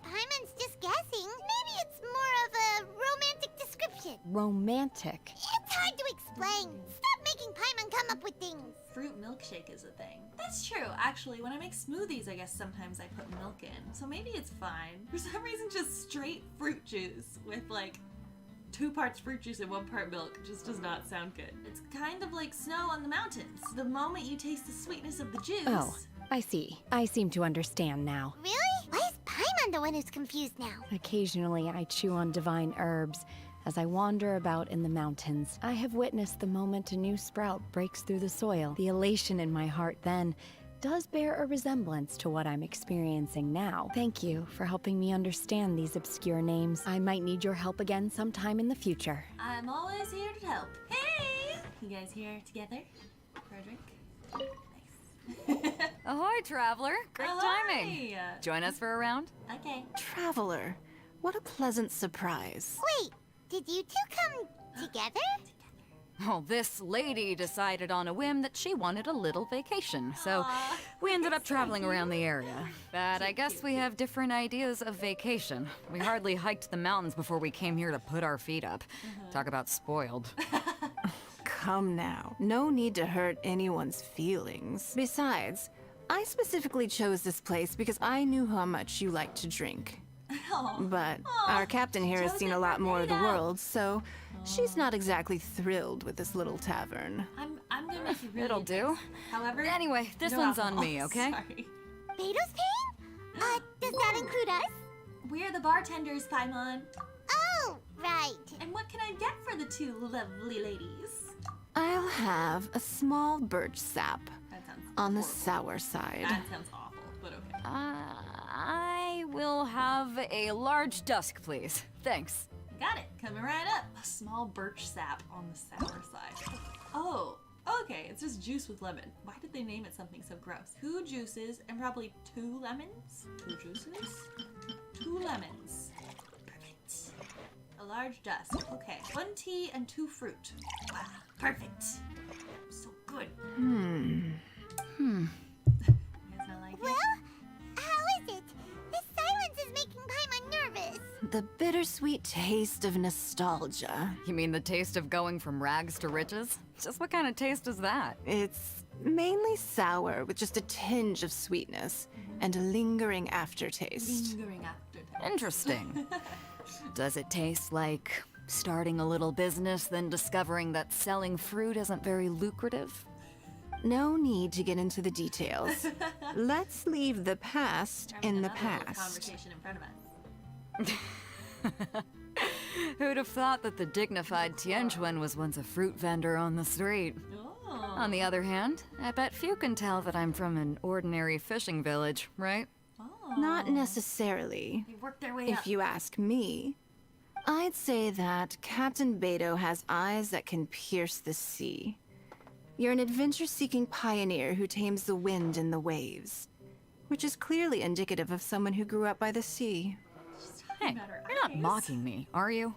Paimon's just guessing. Maybe it's more of a romantic description. Romantic. It's hard to explain. Stop making Paimon come up with things. Fruit milkshake is a thing. That's true. Actually, when I make smoothies, I guess sometimes I put milk in. So maybe it's fine. For some reason, just straight fruit juice with 2 parts fruit juice and 1 part milk just does not sound good. It's kind of like snow on the mountains. The moment you taste the sweetness of the juice... Oh, I see. I seem to understand now. Really? Why is Paimon the one who's confused now? Occasionally, I chew on divine herbs. As I wander about in the mountains, I have witnessed the moment a new sprout breaks through the soil. The elation in my heart then does bear a resemblance to what I'm experiencing now. Thank you for helping me understand these obscure names. I might need your help again sometime in the future. I'm always here to help. Hey! You guys here together for a drink? Nice. Ahoy, traveler. Great timing. Join us for a round? Okay. Traveler, what a pleasant surprise. Wait, did you two come together? Well, this lady decided on a whim that she wanted a little vacation, so we ended up traveling around the area. But I guess we have different ideas of vacation. We hardly hiked the mountains before we came here to put our feet up. Talk about spoiled. Come now, no need to hurt anyone's feelings. Besides, I specifically chose this place because I knew how much you like to drink. But our captain here has seen a lot more of the world, so she's not exactly thrilled with this little tavern. I'm gonna make you really It'll do. However, Anyway, this no one's alcohol. on me, okay? Sorry. Beto's paying? Does that include us? We're the bartenders, Paimon. Oh, right. And what can I get for the two lovely ladies? I'll have a small birch sap on the sour side. That sounds awful, but okay. I will have a large dusk, please. Thanks. Got it. Coming right up. A small birch sap on the sour side. Oh, okay. It's just juice with lemon. Why did they name it something so gross? 2 juices and probably 2 lemons? 2 juices? 2 lemons. Perfect. A large dusk. Okay. 1 tea and 2 fruit. Wow. Perfect. So good. Well, how is it? This silence is making Paimon nervous. The bittersweet taste of nostalgia. You mean the taste of going from rags to riches? Just what kind of taste is that? It's mainly sour with just a tinge of sweetness and a lingering aftertaste. Lingering aftertaste. Interesting. Does it taste like starting a little business, then discovering that selling fruit isn't very lucrative? No need to get into the details. Let's leave the past in the past. Conversation in front of us. Who'd have thought that the dignified Tianquan was once a fruit vendor on the street? Oh. On the other hand, I bet few can tell that I'm from an ordinary fishing village, right? Not necessarily. They worked their way If up. you ask me, I'd say that Captain Beto has eyes that can pierce the sea. You're an adventure-seeking pioneer who tames the wind and the waves, which is clearly indicative of someone who grew up by the sea. Hey, you're not mocking me, are you?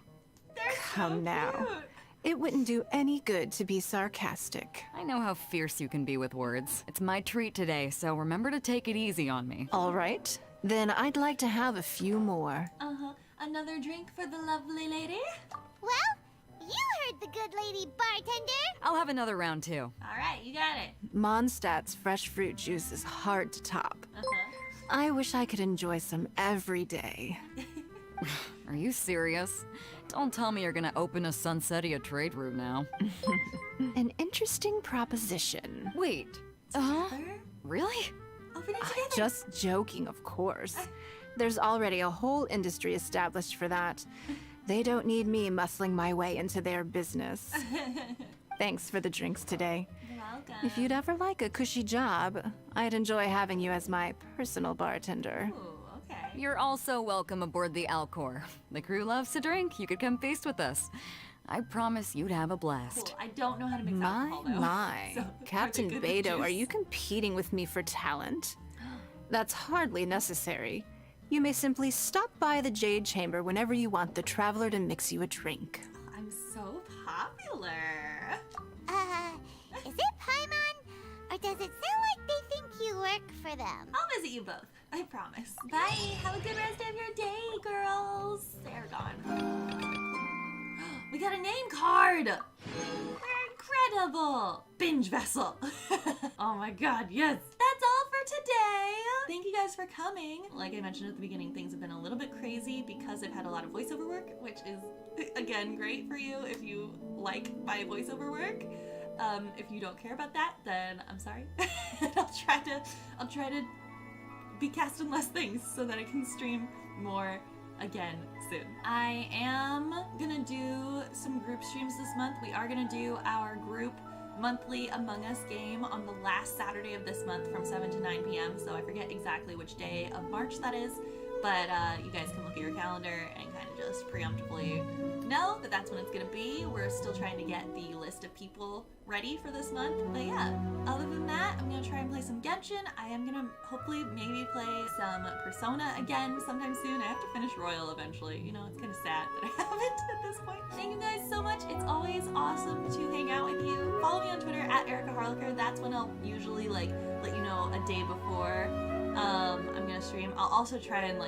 Come now. It wouldn't do any good to be sarcastic. I know how fierce you can be with words. It's my treat today, so remember to take it easy on me. All right. Then I'd like to have a few more. Another drink for the lovely lady? Well, you heard the good lady bartender. I'll have another round too. All right, you got it. Mondstadt's fresh fruit juice is hard to top. I wish I could enjoy some every day. Are you serious? Don't tell me you're gonna open a Sunsetia trade route now. An interesting proposition. Wait. Really? Open it together. Just joking, of course. There's already a whole industry established for that. They don't need me muscling my way into their business. Thanks for the drinks today. You're welcome. If you'd ever like a cushy job, I'd enjoy having you as my personal bartender. Ooh, okay. You're also welcome aboard the Alcor. The crew loves to drink. You could come feast with us. I promise you'd have a blast. Cool. I don't know how to mix alcohol, though. My. So, Captain good Beto, juice. are you competing with me for talent? That's hardly necessary. You may simply stop by the Jade Chamber whenever you want the Traveler to mix you a drink. I'm so popular. Is it Paimon? Or does it sound like they think you work for them? I'll visit you both. I promise. Bye. Have a good rest of your day, girls. They're gone. We got a name card. We're incredible. Binge vessel. Oh my god, yes. That's all for today. Thank you guys for coming. Like I mentioned at the beginning, things have been a little bit crazy because I've had a lot of voiceover work, which is, again, great for you if you like my voiceover work. If you don't care about that, then I'm sorry. I'll try to be casting less things so that I can stream more again soon. I am gonna do some group streams this month. We are gonna do our group monthly Among Us game on the last Saturday of this month from 7 to 9 p.m. So I forget exactly which day of March that is, but you guys can look at your calendar and kind of just preemptively know that that's when it's gonna be. We're still trying to get the list of people ready for this month, but yeah, other than that, I'm gonna try and play some Genshin. I am gonna hopefully maybe play some Persona again sometime soon. I have to finish Royal eventually. You know, it's kind of sad that I haven't at this point. Thank you guys so much. It's always awesome to hang out with you. Follow me on Twitter at Erica Harlicker. That's when I'll usually let you know a day before I'm gonna stream. I'll also try and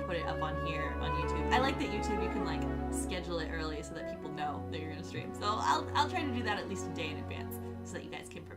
put it up on here on YouTube. I like that YouTube you can schedule it early so that people know that you're gonna stream. So I'll try to do that at least a day in advance so that you guys can prepare.